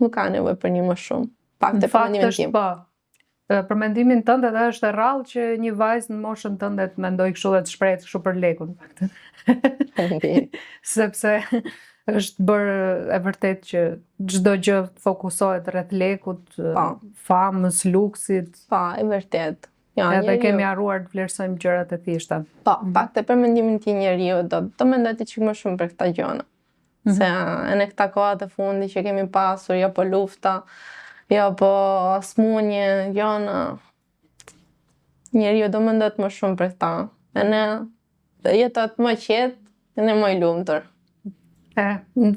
Nuk ka nevojë për një më shumë. Pak të përmendimin tim. Për mendimin tënd edhe është e rrallë që një vajzë në moshën tënde të mendoj kështu dhe të shprehet kështu për lekun. Sepse është bërë e vërtet që çdo gjë fokusohet rreth lekut, famës, luksit. Po, e vërtet. Edhe kemi harruar të vlerësojmë gjërat e thjeshta. Po, pak të për mendimin tim njeriu do mendoj ti çik më shumë për këta gjëra. Se në këta kohët e fundit që kemi pasur, jo po lufta, jo po smunje, gjëra. Njeriu do mendoj më shumë për këta. E ne jetot më qetë, e ne më i lumtur. Në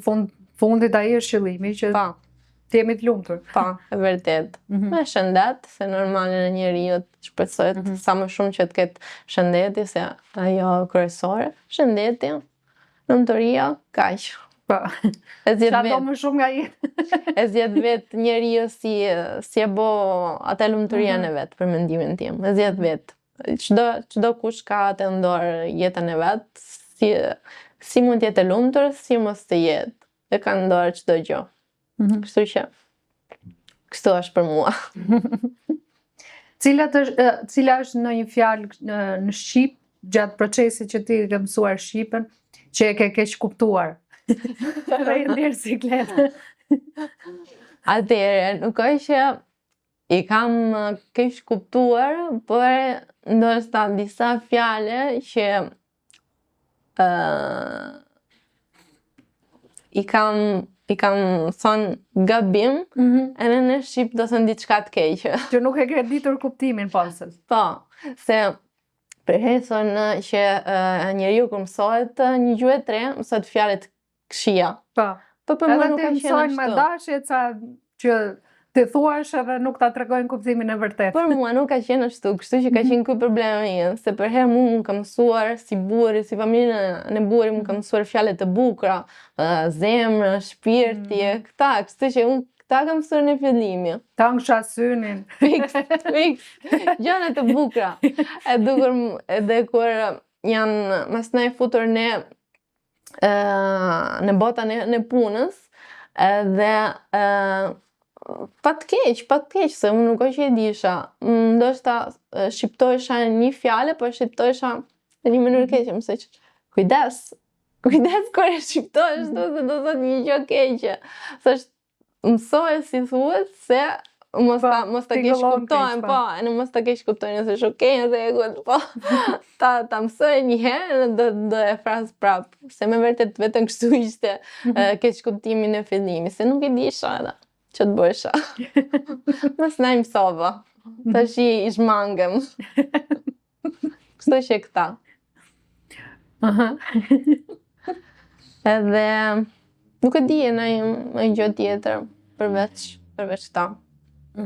fundit ai është qëllimi që të jemi të lumtur. Po, e vërtet. Me shëndet, se normal në njeriu shpresohet sa më shumë që të ketë shëndeti, se ajo kryesore, shëndeti, lumturia, kaq. Po. Sa do më shumë nga jetë. E zgjedh vet njeriu si e bo atë lumturia në vet, për mendimin tim. E zgjedh vet. Çdo kush ka atë në dorë jetën e vet, si mund të jetë e lumtur, si mos të jetë. E ka në dorë çdo gjë. Kështu që kështu është për mua. Cila është ndonjë fjalë në shqip gjatë procesit që ti ke mësuar shqipen që e ke keq kuptuar? Dhe e ndjerë sikletë. Atëherë, nuk është që i kam keq kuptuar, por ndoshta disa fjale që i kam thonë gabim, edhe në shqip do thënë diçka të keqe. Që nuk e ke ditur kuptimin pasës. Po, se për herë thonë që njeriu kur mësohet një gjuhë e tre, mësohet fjalë të këqija. Po. Edhe nuk të mësojnë me dashje ca që ti thuash edhe nuk ta tregojnë kuptimin e vërtet. Për mua nuk ka qenë ashtu, kështu që ka qenë ky problemi im, se për herë mua më ka mësuar si burri, si familjen e burrit më ka mësuar fjalë të bukura, zemra, shpirti, këta, kështu që unë këta kam mësuar në fillimi. Tangsha synin. Fix. Gjëra të bukura. Edhe kur janë masnaj futur në botën e punës, edhe pat keq, se unë nuk është që e disha. Ndoshta shqiptojsha një fjale, por shqiptojsha në një mënyrë keqe, mëse që kujdes kur e shqiptojsh, do thot një gjë keqe. Thosht, mësoje si thuhet se mos ta keq kuptojnë, po, mos ta keq kuptojnë se është okay, në rregull, po. Ta mësoj një herë do e fras prap, se me vërtet vetëm kështu ishte keq kuptimi në fillim, se nuk e disha edhe që të bësha. Mos na mësova. Tash i zhmangëm. Kështu që këta. Edhe nuk e di në gjë tjetër përveç këta.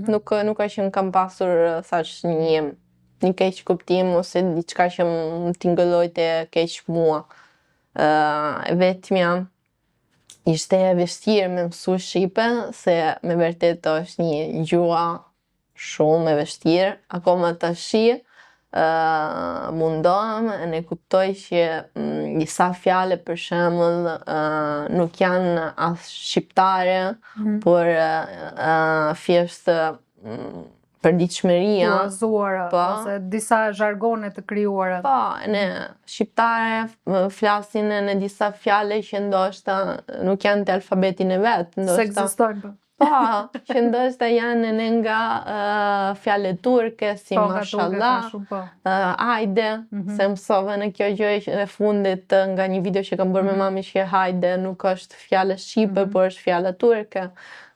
Nuk është që kam pasur thash një keq kuptim ose diçka që më tingëllojte keq mua. E vetmja ishte e vështirë me mësu shqipe, se me vërtet është një gjuha shumë e vështirë, akoma tashi mundohem e ne kuptoj që disa fjale për shembull nuk janë as shqiptare, por thjesht përditshmëria, ose disa zhargone të krijuara. Po, ne shqiptare flasin në disa fjale që ndoshta nuk janë të alfabetin e vet, Se ekzistojnë. Po, që ndoshta janë nga fjale turke, si mashallah, hajde, se mësova në kjo gjë e fundit nga një video që kam bërë me mami që hajde nuk është fjale shqipe, por është fjale turke.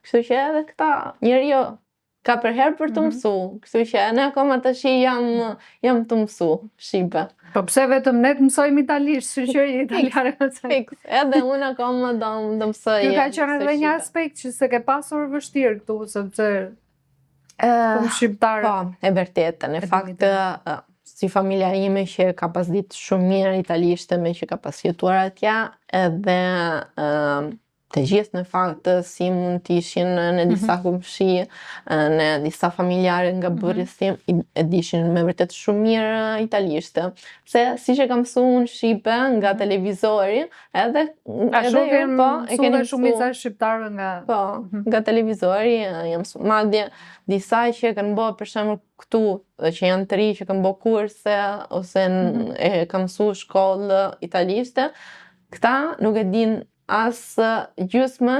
Kështu që edhe këta njeriu ka për herë për të mësu, kështu që ne akoma tash jam të mësu shqipe. Po pse vetëm ne të mësojmë italisht, shoqëria italiane më Fiks, edhe unë akoma do mësoj. Kjo ka qenë edhe një aspekt që se ke pasur vështirë këtu, sepse shqiptare. Po, e vërtetë, në fakt si familja ime që ka pas ditë shumë mirë italishte me që ka pas jetuar atje, edhe të gjithë në fakt si mund të ishin në disa kumshi, në disa familjare nga burisim, e dishin me vërtet shumë mirë italishte. Pse si që kam mësuar unë shqipe nga televizori, edhe e keni shumica shqiptarëve nga televizori, jam mësuar. Madje disa që kanë bërë për shembull këtu, që janë të ri që kanë bërë kurse ose e kanë mësuar shkollë italishte, këta nuk e din as gjysmë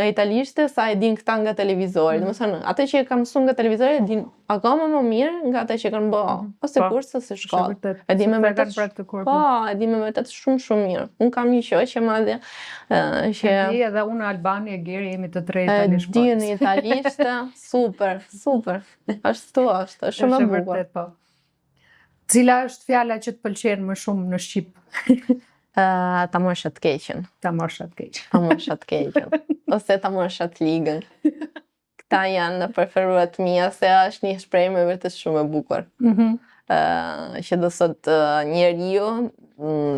italishte sa e din këta nga televizori. Domethënë, ata që e kanë mësuar nga televizori e din akoma më mirë nga ata që kanë bërë ose kurse ose shkollë. E din me vërtet praktikuar. Po, e din me vërtet shumë mirë. Unë kam një shoqe madje që edhe unë Albani e Geri jemi të tre italisht. Din italisht, super. Ashtu është shumë e bukur. Cila është fjala që të pëlqen më shumë në shqip? Ta morsha të keqen. Ose ta morsha të ligën. Këta janë në preferurat mia, se është një shprehje me vërtet shumë e bukur. Që do sot njeriu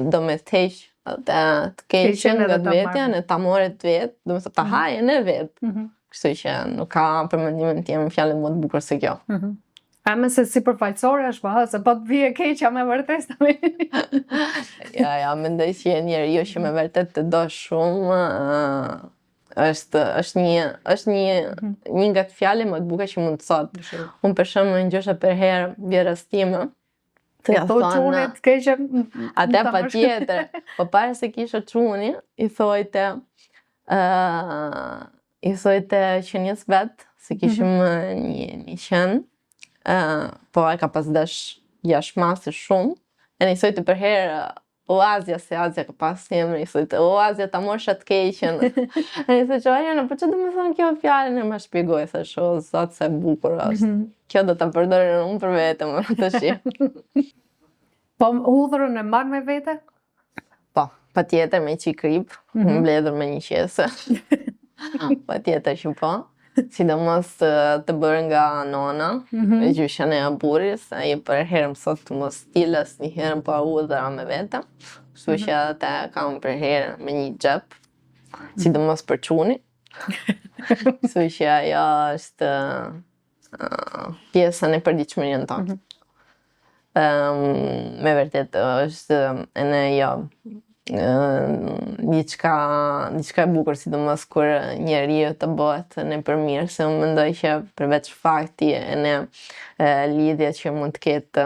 do me theq të keqen nga të vetja, në ta more të vetë, do me thot ta haje në vetë. Kështu që nuk ka për mendimin tim fjalë më të bukur se kjo. Me se si përfaqësore është pa, se po të vije keqja me vërtet. Ja, mendoj që njeriu që me vërtet të do shumë, është një nga të fjalë më të bukura që mund të thot. Unë për shembull ngjosha për herë vjerës time, të thotë çunit keqen. Atë patjetër. Po para se kisha çuni, i thojte qenies vet, se kishim një qen. Po e ka pas dash jashmasi shumë, e në i sojtë për herë o Azja, se Azja ka pas emër, i sojtë o Azja ta morsha të keqen. E në i sojtë Ajana, po që do me thonë kjo fjallën, e më shpjegoj, se sho, zotë se bukur është. Kjo do ta përdorën unë për vete, më të shi. Po udhërën e marrë me vete? Po, pa tjetër me qikrip, më mbledhur me një qese. Pa tjetër që po. Sidomos të bërë nga nona, e gjyshen e aburis, ai për herë mësot të mos stilës një herë pa udhëra me vete, kështu që ata kam për herë me një xhep, sidomos për çuni. Kështu që ajo është pjesën e përditshmërisë tonë. Me vërtet është e ne diçka e bukur, sidomos kur njeriu të bëhet në përmirë, se unë mendoj që përveç fakti e ne lidhjet që mund të ketë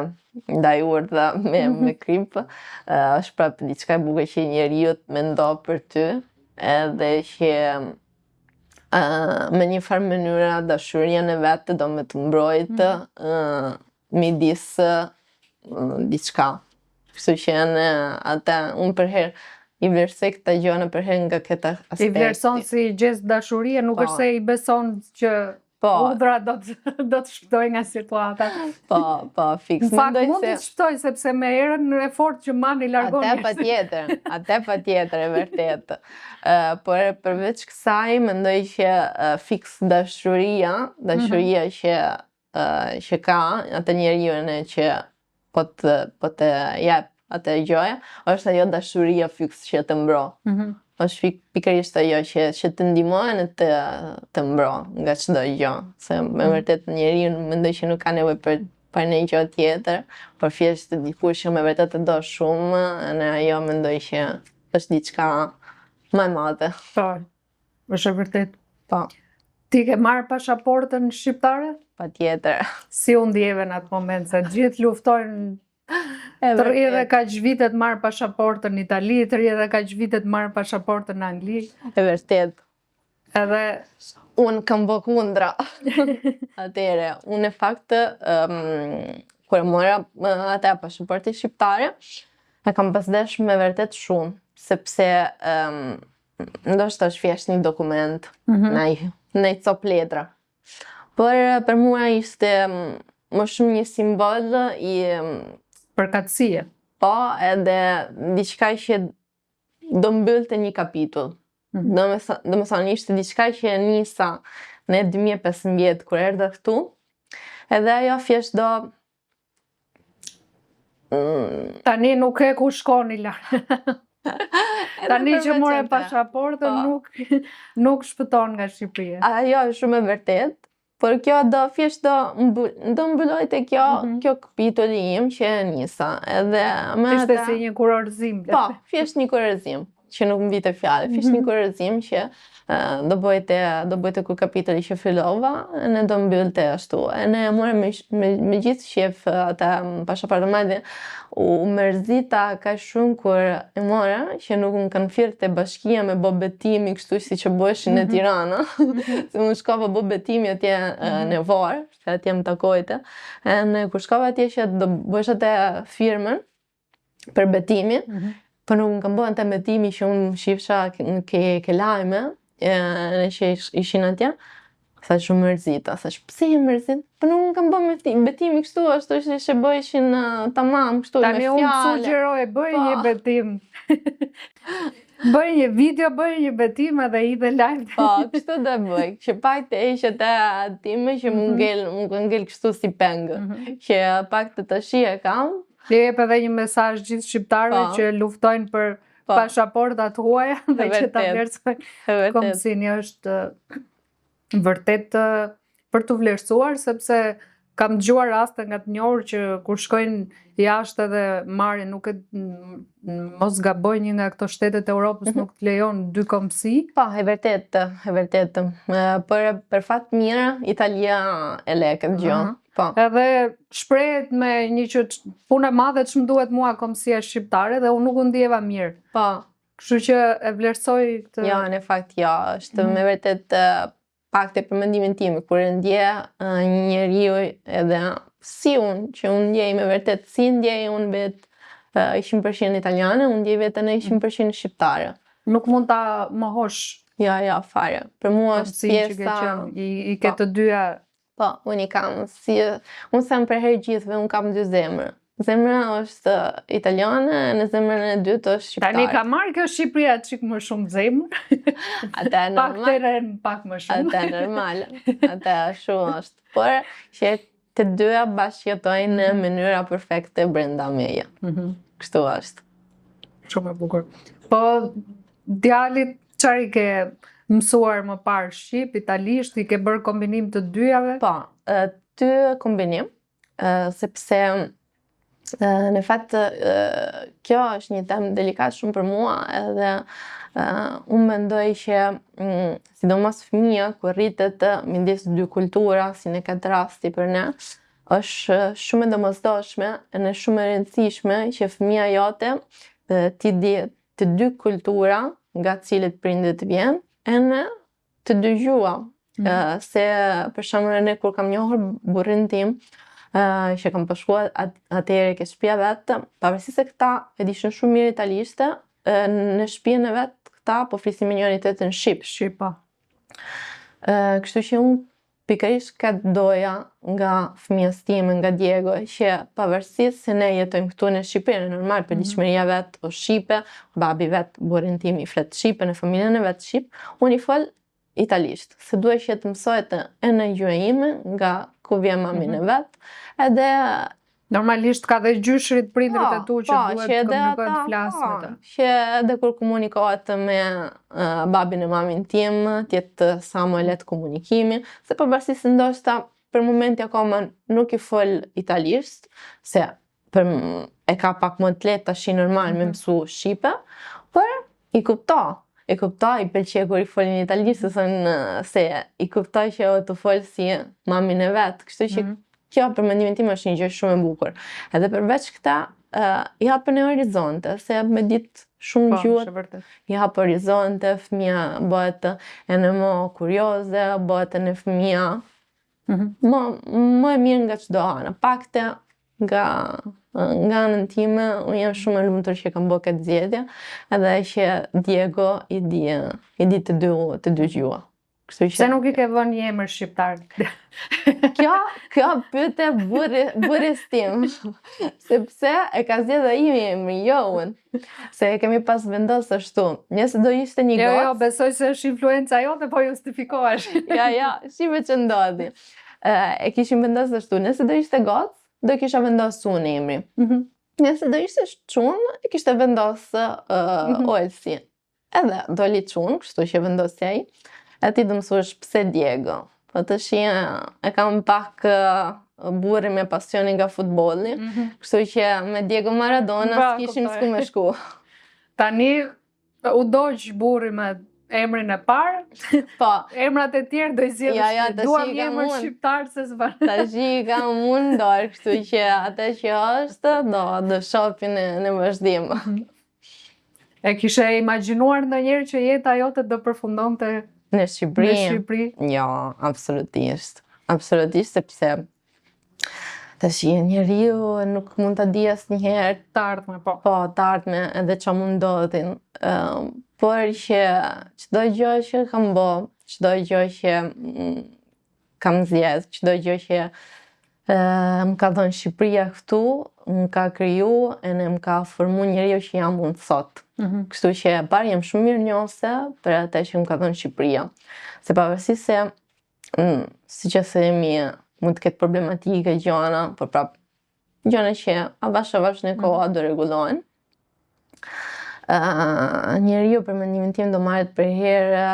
ndaj urdhë me krip, është prapë diçka e bukur që njeriu të mendoj për ty, edhe që me një farë mënyra dashurinë e vetë do me të mbrojtë midis diçka. Kështu që në atë, unë për herë i vlerësoj këta gjëra për herë nga këtë aspekti. I vlerëson si gjestë dashurie, nuk është se i beson që urdhra do të shpëtoj nga situata. Po, fiks. Në fakt mund të shpëtoj, sepse me erën në efort që mani largon njerëzit. Atë pa tjetër, e vërtetë. Por përveç kësaj, mendoj që fiks dashuria që ka atë njeriu që po të jep atë gjëja, është ajo dashuria fiks që të mbro. Është pikërisht ajo që të ndihmojnë të mbro nga çdo gjë. Se me vërtet njeriu mendoj që nuk ka nevojë për një gjë tjetër, por thjesht dikush që me vërtet të do shumë, në ajo mendoj që është diçka më e madhe. Po, është e vërtet. Po. Ti ke marrë pasaportën shqiptare? Patjetër. Si u ndjeve në atë moment, se gjithë luftojnë të rrjedh dhe kaq vite të marrë pasaportën në Itali, të rrjedh dhe kaq vite të marrë pasaportën në Angli. E vërtet. Edhe unë kam bë kundra. Atëre, unë në fakt kur mora atë pasaportën shqiptare, e kam pasdesh me vërtet shumë, sepse ndoshta është thjesht një dokument, në cop letra. Por për mua ishte më shumë një simbol i përkatësie. Po, edhe diçka që do mbyllte një kapitull. Do me thonë, ishte diçka që nisa në 2015 kur erdha këtu, edhe ajo thjesht do tani nuk e ku shkoni larg. Tani që more pasaportën nuk shpëton nga Shqipëria. Ajo është shumë e vërtet, por kjo do thjesht do mbyloj te kjo kapitulli im që nisa. Edhe ishte si një kurorëzim. Po, thjesht një kurorëzim, që nuk më vite fjalë, thjesht një kurorëzim që do bëjte kur kapitulli që fillova, ne do mbyllte ashtu. E ne more me gjithë shef ata pasaportën madhe, u mërzita ka shumë kur e mora që nuk më kanë thirrë te bashkia me bë betimi kështu siç e bëheshin në Tiranë. Se unë shkova bë betimi atje në Varë, që atje më takojte. E kur shkova atje që do bësh atë firmën për betimin, por nuk më kanë bën atë betimi që unë shifsha ke lajme, që ishin atje. Thash shumë mërzita, thash pse je mërzit? Po nuk më kanë bën betimi kështu, ashtu që bëheshin tamam kështu me fjalë. Tani unë sugjeroj, bëj një betim. Bëj një video, bëj një betim edhe i dhe live. Po, kështu do bëj, që pak të heq atë time që më ngel kështu si pengë, që pak të shije kam. Le jep edhe një mesazh gjithë shqiptarëve që luftojnë për pasaportat huaja dhe që ta vlerësojnë kombësinë. Është vërtet për të vlerësuar, sepse kam dëgjuar raste nga të njohur që kur shkojnë jashtë edhe marrin, nuk e mos gaboj, një nga këto shtetet e Europës nuk të lejon dy kombësi. Po, e vërtet. Për fat mirë, Italia e le këtë gjë. Edhe shprehet me një që punë e madhe që më duhet mua kombësia shqiptare dhe unë nuk u ndjeva mirë. Po. Kështu që e vlerësoj këtë. Jo, në fakt jo, është me vërtet pak të përmendimin tim, kur e ndje njeriu edhe si unë, që unë ndjej me vërtet, si ndjej unë vetë 100% italiane, unë ndjej vetën e 100% shqiptare. Nuk mund ta mohosh. Jo, fare. Për mua është pjesa i ke të dyja. Po, unë i kam unë sem për herë gjithve, unë kam dy zemra. Zemra është italiane, në zemrën e dytë është shqiptare. Tani ka marrë kjo Shqipëria çik më shumë zemër. Atë normal. Pak më shumë. Atë normal. Atë shumë është. Por që të dyja bashkëjetojnë në mënyra perfekte brenda meje. Kështu është. Shumë e bukur. Po djalit çfarë i ke mësuar më parë, shqip, italisht, i ke bërë kombinim të dyjave? Po, dy kombinim, sepse në fakt kjo është një temë delikat shumë për mua, edhe unë mendoj që sidomos fëmia kur rritet midis dy kultura, si në këtë rasti për ne, është shumë e domosdoshme e në shumë e rëndësishme që fëmia jote ti di të dy kultura nga cilët prindët vjen, e në të dëgjua, se për shembull ne kur kam njohur burrin tim, që kam përshkuar atëherë ke shtëpia vetë, pavarësisht se këta e dishin shumë mirë italishte, në shtëpinë e vet këta po flisin me njëri tjetrin shqip. Po. Kështu që unë pikërisht këtë doja nga fëmijës time, nga Diego, që pavarësisht se ne jetojmë këtu në Shqipëri, normal, përditshmëria vet o shqipe, babi vet, burrin tim i flet shqipe, në familjen e vet shqip, unë i fol italisht, se duhet që të mësohet e në gjuhën ime nga ku vjen mamin e vet, edhe normalisht ka dhe gjyshrit prindrit e tu që duhet të komunikojnë të flasë me të. Që edhe kur komunikohet me babin e mamin tim, tjetë sa më lehtë komunikimi, se pavarësisht se ndoshta për momenti akoma nuk i fol italisht, se e ka pak më të lehtë tash normal me mësu shqipe, por i kuptoj, i pëlqej kur i folin italisht, se i kuptoj që o të fol si mamin e vet, kështu që kjo për mendimin tim është një gjë shumë e bukur. Edhe përveç këta, i hapën e horizonte, se me ditë shumë gjuhët, i hapë horizonte, fëmija bëhet e në më kurioze, bëhet e në fëmija më e mirë nga çdo anë. Pakte nga anën time, unë jam shumë e lumtur që kam bërë këtë zgjedhje, edhe që Diego i di të dy gjuha. Se nuk i ke vënë një emër shqiptar? Kjo pyete burris tim, sepse e ka zgjedhur ai emrin, jo unë. Se e kemi pas vendosur ashtu. Nëse do ishte një gocë. Jo, besoj se është influenca jote, po justifikohesh. Ja, shive që ndodhi. E kishim vendosur ashtu. Nëse do ishte gocë, do kisha vendosur unë emrin. Nëse do ishte çun, e kishte vendosur Olsi. Edhe doli çun, kështu që vendosi ai. E ti do mësuesh pse Diego. Po të e kam pak burri me pasionin nga futbolli, kështu që me Diego Maradona s'kishim s'ku me shku. Tani u doq burri me emrin e parë, po emrat e tjerë do i zgjedhësh. Duam një emër shqiptar se s'van. Tash i kam unë dorë, kështu që atë që është, do shohim në vazhdim. E kishe imagjinuar ndonjëherë që jeta jote do përfundonte në Shqipëri? Jo, absolutisht. Absolutisht, sepse tash njeriu nuk mund ta di asnjëherë të ardhmen, po. Po, të ardhmen edhe ç'a mund ndodhin. Por që çdo gjë që kam bë, çdo gjë që kam zgjedh, çdo gjë që më ka dhënë Shqipëria këtu, më ka kriju e më ka formu njeriu që jam unë sot. Kështu që parë jam shumë mirënjohëse për atë që më ka dhënë Shqipëria. Se pavarësisht se, siç e themi, mund të ketë problematike gjëra, por prapë gjëra që avash në kohë do rregullohen. Njeriu për mendimin tim do marret për herë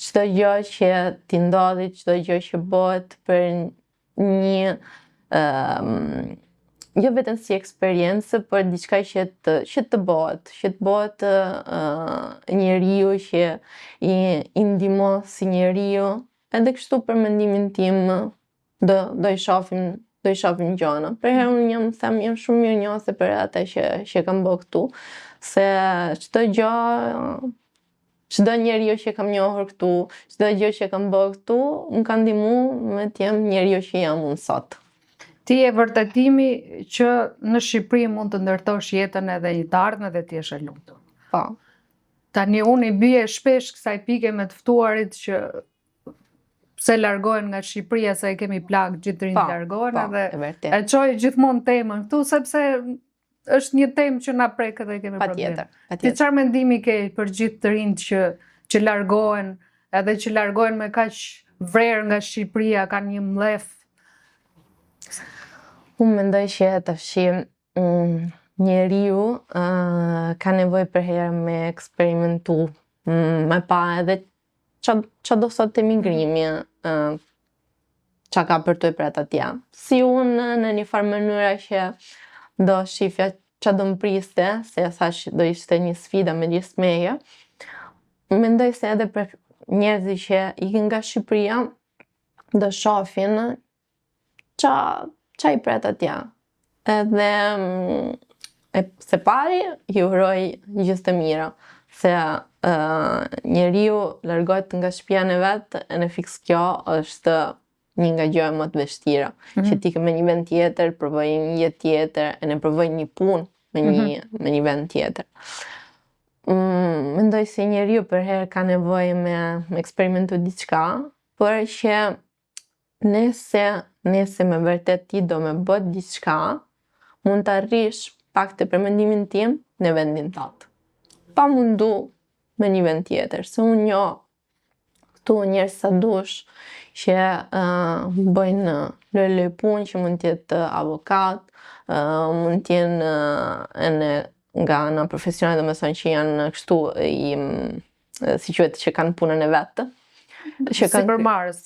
çdo gjë që t'i ndodhi, çdo gjë që bëhet për një jo vetëm si eksperiencë, por diçka që të bëhet njeriu që i ndihmon si njeriu, edhe kështu për mendimin tim do i shohim gjëra. Për herë unë jam shumë mirënjohëse për atë që kam bërë këtu, se çdo njeriu që kam njohur këtu, çdo gjë që kam bërë këtu, më ka ndihmuar me të jem njeriu që jam unë sot. Ti e vërtetimi që në Shqipëri mund të ndërtosh jetën edhe një të ardhmen dhe ti je e lumtur. Po. Tani unë i bie shpesh kësaj pike me të ftuarit që pse largohen nga Shqipëria, se e kemi plagë gjithë të rinj largohen, edhe e çoj gjithmonë temën këtu sepse është një temë që na prek edhe kemi problem. Ti çfarë mendimi ke për gjithë të rinjt që largohen, edhe që largohen me kaq vrerë nga Shqipëria, kanë një mlef? Unë mendoj që tash njeriu ka nevojë për herë me eksperimentu, me pa edhe ç'a do sot emigrimi, ç'a ka për të për atje. Si unë në një farë mënyra që do shifja ç'a do më priste, se thash do ishte një sfida me gjithë meje. Mendoj se edhe për njerëzit që ikin nga Shqipëria do shohin ç'a i pret atje. Edhe se pari i uroj gjithë të mira, se njeriu largohet nga shtëpia e vet, e në fiks kjo është një nga gjërat më të vështira. Që ti ke me një vend tjetër, provoj një jetë tjetër, e në provoj një punë me një vend tjetër. Mendoj se njeriu për herë ka nevojë me eksperimentu diçka, por që nëse me vërtet ti do me bë diçka, mund të arrish pak të për mendimin tim në vendin tatë. Pa mundu me një vend tjetër, se unë njo këtu njerëz sa dush që bëjnë lloj punë që mund të jetë avokat, mund të jenë nga ana profesionale, domethënë që janë kështu si quhet që kanë punën e vet. Sipërmarrës,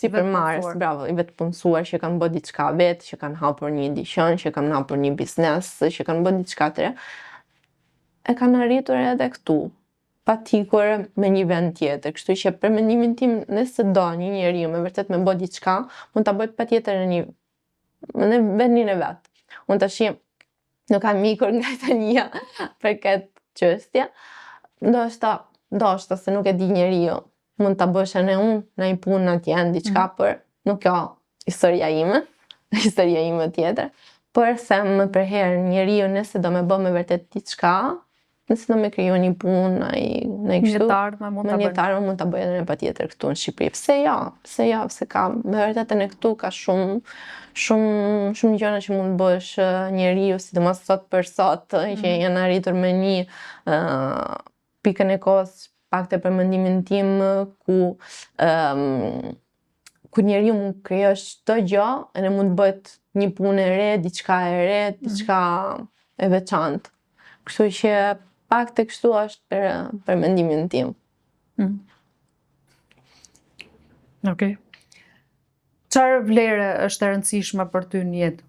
bravo, i vetë punësuar që kanë bërë diçka vetë, që kanë hapur një dyqan, që kanë hapur një biznes, që kanë bërë diçka të re, e kanë arritur edhe këtu, patikur me një vend tjetër. Kështu që për mendimin tim, nëse do një njeriu me vërtet me bërë diçka, mund ta bëj patjetër në vendin e vet. Unë tash nuk kam ikur nga Italia për këtë çështje. Ndoshta se nuk e di njeriu, mund ta bësh edhe unë në një punë atje, diçka për nuk kjo historia ime tjetër, por se më përherë njeriu nëse do me bë me vërtet diçka, nëse do me kriju një punë, në kështu, me një tarme mund ta bëj edhe në patjetër këtu në Shqipëri. Pse jo, pse ka me vërtet në këtu ka shumë gjëra që mund bësh njeriu, sidomos sot për sot, që janë arritur me një pikën e kohës, pak të për mendimin tim, ku njeriu mund krijosh çdo gjë, edhe mund bëhet një punë e re, diçka e re, diçka e veçantë. Kështu që pak të kështu është për mendimin tim. Okej. Çfarë vlere është e rëndësishme për ty në jetë?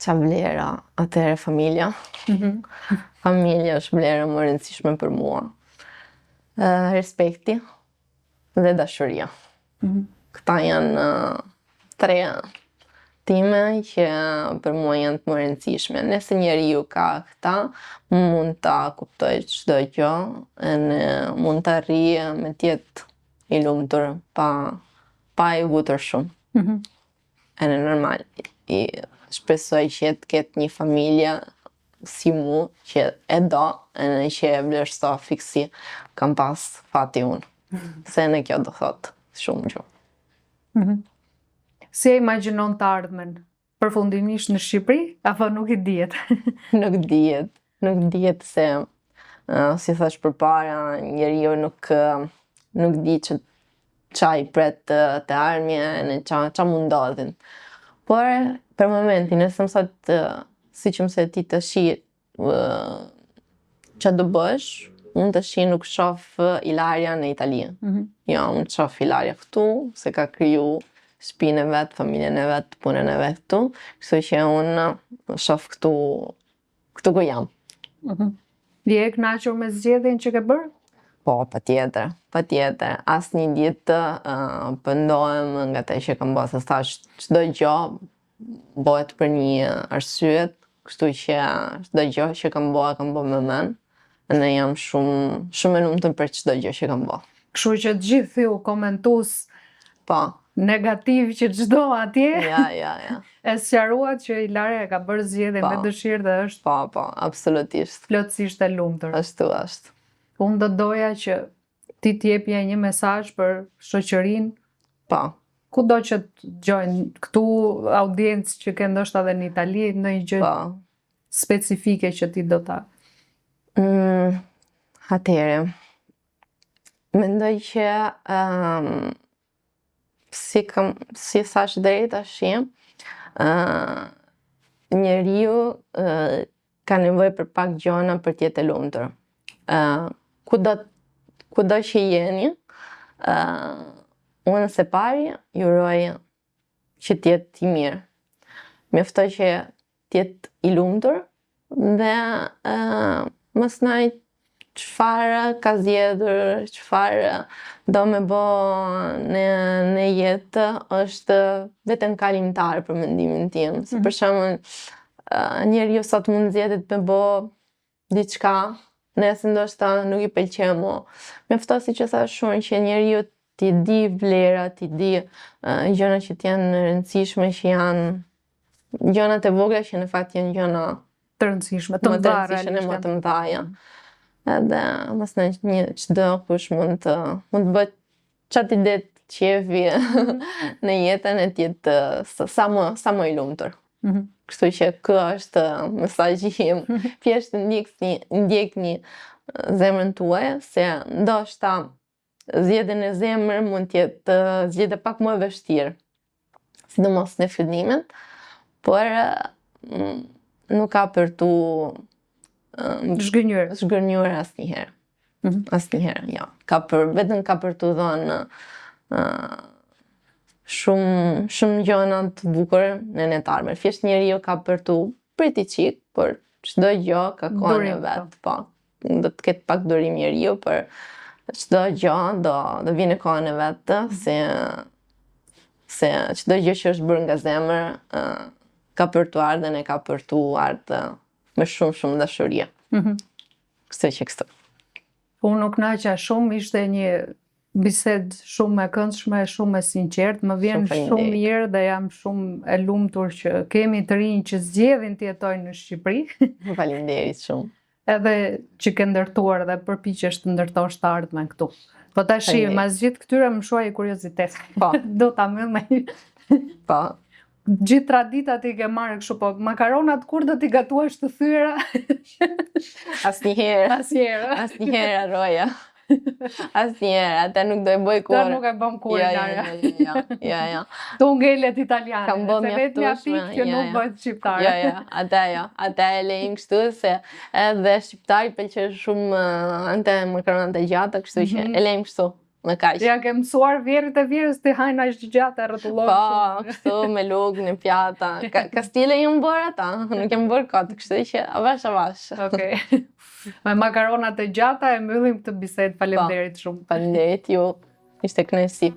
Çfarë vlera? Atëherë familja. Familja është vlera më e rëndësishme për mua. Respekti dhe dashuria. Këta janë tre time që për mua janë të më rëndësishme. Nëse njeriu ka këta, mund ta kuptoj çdo gjë, mund të arrijë me të jetë i lumtur pa i vutur shumë. E në normal, shpresoj që të ketë një familje si mu, që e do, e që e vlerëso fiksi, kam pas fati unë. Se në kjo do thot shumë gjë. Si e imagjinon të ardhmen? Përfundimisht në Shqipëri, apo nuk i dihet? Nuk dihet se, si thash përpara, njeriu nuk di që qa i pret të ardhmja e qa mund ndodhin. Por, për momentin, nëse mësat, si që mëse ti të shi që do bësh, unë të shi nuk shof Ilaria në Itali. Jo, unë shof Ilaria këtu, se ka kriju shtëpinë e vet, familjen e vet, punën e vet këtu, kështu që unë shof këtu ku jam. Je e kënaqur me zgjedhjen që ke bërë? Po, patjetër. Asë një ditë pëndohem nga te që kam bërë, se thash çdo gjë bëhet për një arsye, kështu që çdo gjë që kam bërë me men, dhe jam shumë e lumtur për çdo gjë që kam bërë. Kështu që të gjithë ju komentues negativ që çdo atje. Ja. E sqaruat që Ilaria ka bërë zgjedhjen me dëshirë dhe është Po, absolutisht. Plotësisht e lumtur. Ashtu është. Unë do doja që ti t'jepje një mesazh për shoqërinë. Po. Kudo që të gjojnë këtu audiencë që ke ndoshta edhe në Itali, ndonjë gjë specifike që ti do ta. Atëherë, mendoj që si thash deri tash, njeriu ka nevojë për pak gjëra për të jetë e lumtur. Kudo që jeni, unë se pari juroj që t'jetë i mirë. Mjeftoj që t'jetë i lumtur dhe mos naj çfarë ka zgjedhur, çfarë do me bë në jetë, është vetëm kalimtar për mendimin tim. Se për shembull, njeriu sot mund zgjedhet me bë diçka, nëse ndoshta nuk i pëlqen mo. Mjafton siç e thash shumë që njeriu t'i di vlerat, t'i di gjërat që t'janë rëndësishme, që janë gjërat e vogla që në fakt janë gjëra të rëndësishme, të mëdha realisht, më të mëdha. Edhe mos në një çdo kush mund të bëhet çat ide të qefi në jetën e tjetë sa më i lumtur. Kështu që ky është mesazhi im. Thjesht ndjekni zemrën tuaj, se ndoshta zgjedhjen e zemrës mund të jetë zgjedhje pak më e vështirë, sidomos në fillimet, por nuk ka për tu zhgënjur asnjëherë. Asnjëherë, jo. Vetëm ka për tu dhënë shumë gjëra të bukura në netarme. Thjesht njeriu ka për tu priti çik, por çdo gjë ka kohën e vet, po. Do të ketë pak durim njeriu, por çdo gjë do vinë në kohën e vet, se çdo gjë që është bërë nga zemra ka për tu ardhen e ka për tu ardhur me shumë dashuri. Kështu që kështu. Unë nuk naqa shumë, ishte një bisedë shumë e këndshme, shumë e sinqertë, më vjen shumë mirë dhe jam shumë e lumtur që kemi të rinj që zgjedhin të jetojnë në Shqipëri. Faleminderit shumë. Edhe që ke ndërtuar dhe përpiqesh të ndërtosh të ardhmen këtu. Po tash, mas gjithë këtyre më shuaj kuriozitet. Po. Do ta mbyll me. Po. Gjithë traditat i ke marrë kështu, po makaronat kur do t'i gatuash të thyera? Asnjëherë Roja. Asnjëherë, atë nuk do e bëj kur. Atë nuk e bëm kur. Ja. Tu ngelet italiane. Kam bëm mjaftueshme që nuk bëhet shqiptare. Atë e lejmë kështu se edhe shqiptari pëlqen shumë ante makaronat e gjata, kështu që e lejmë kështu. Më kaq. Ja ke mësuar vjerrit e vjerës të hajnë aq gjatë rrotullohet. Po, kështu me lugë në pjata. Kastile jam bërë ata, nuk jam bërë kot, kështu që avash. Okej. Me makaronat e gjata e mbyllim këtë bisedë. Faleminderit shumë. Faleminderit ju. Ishte kënaqësi.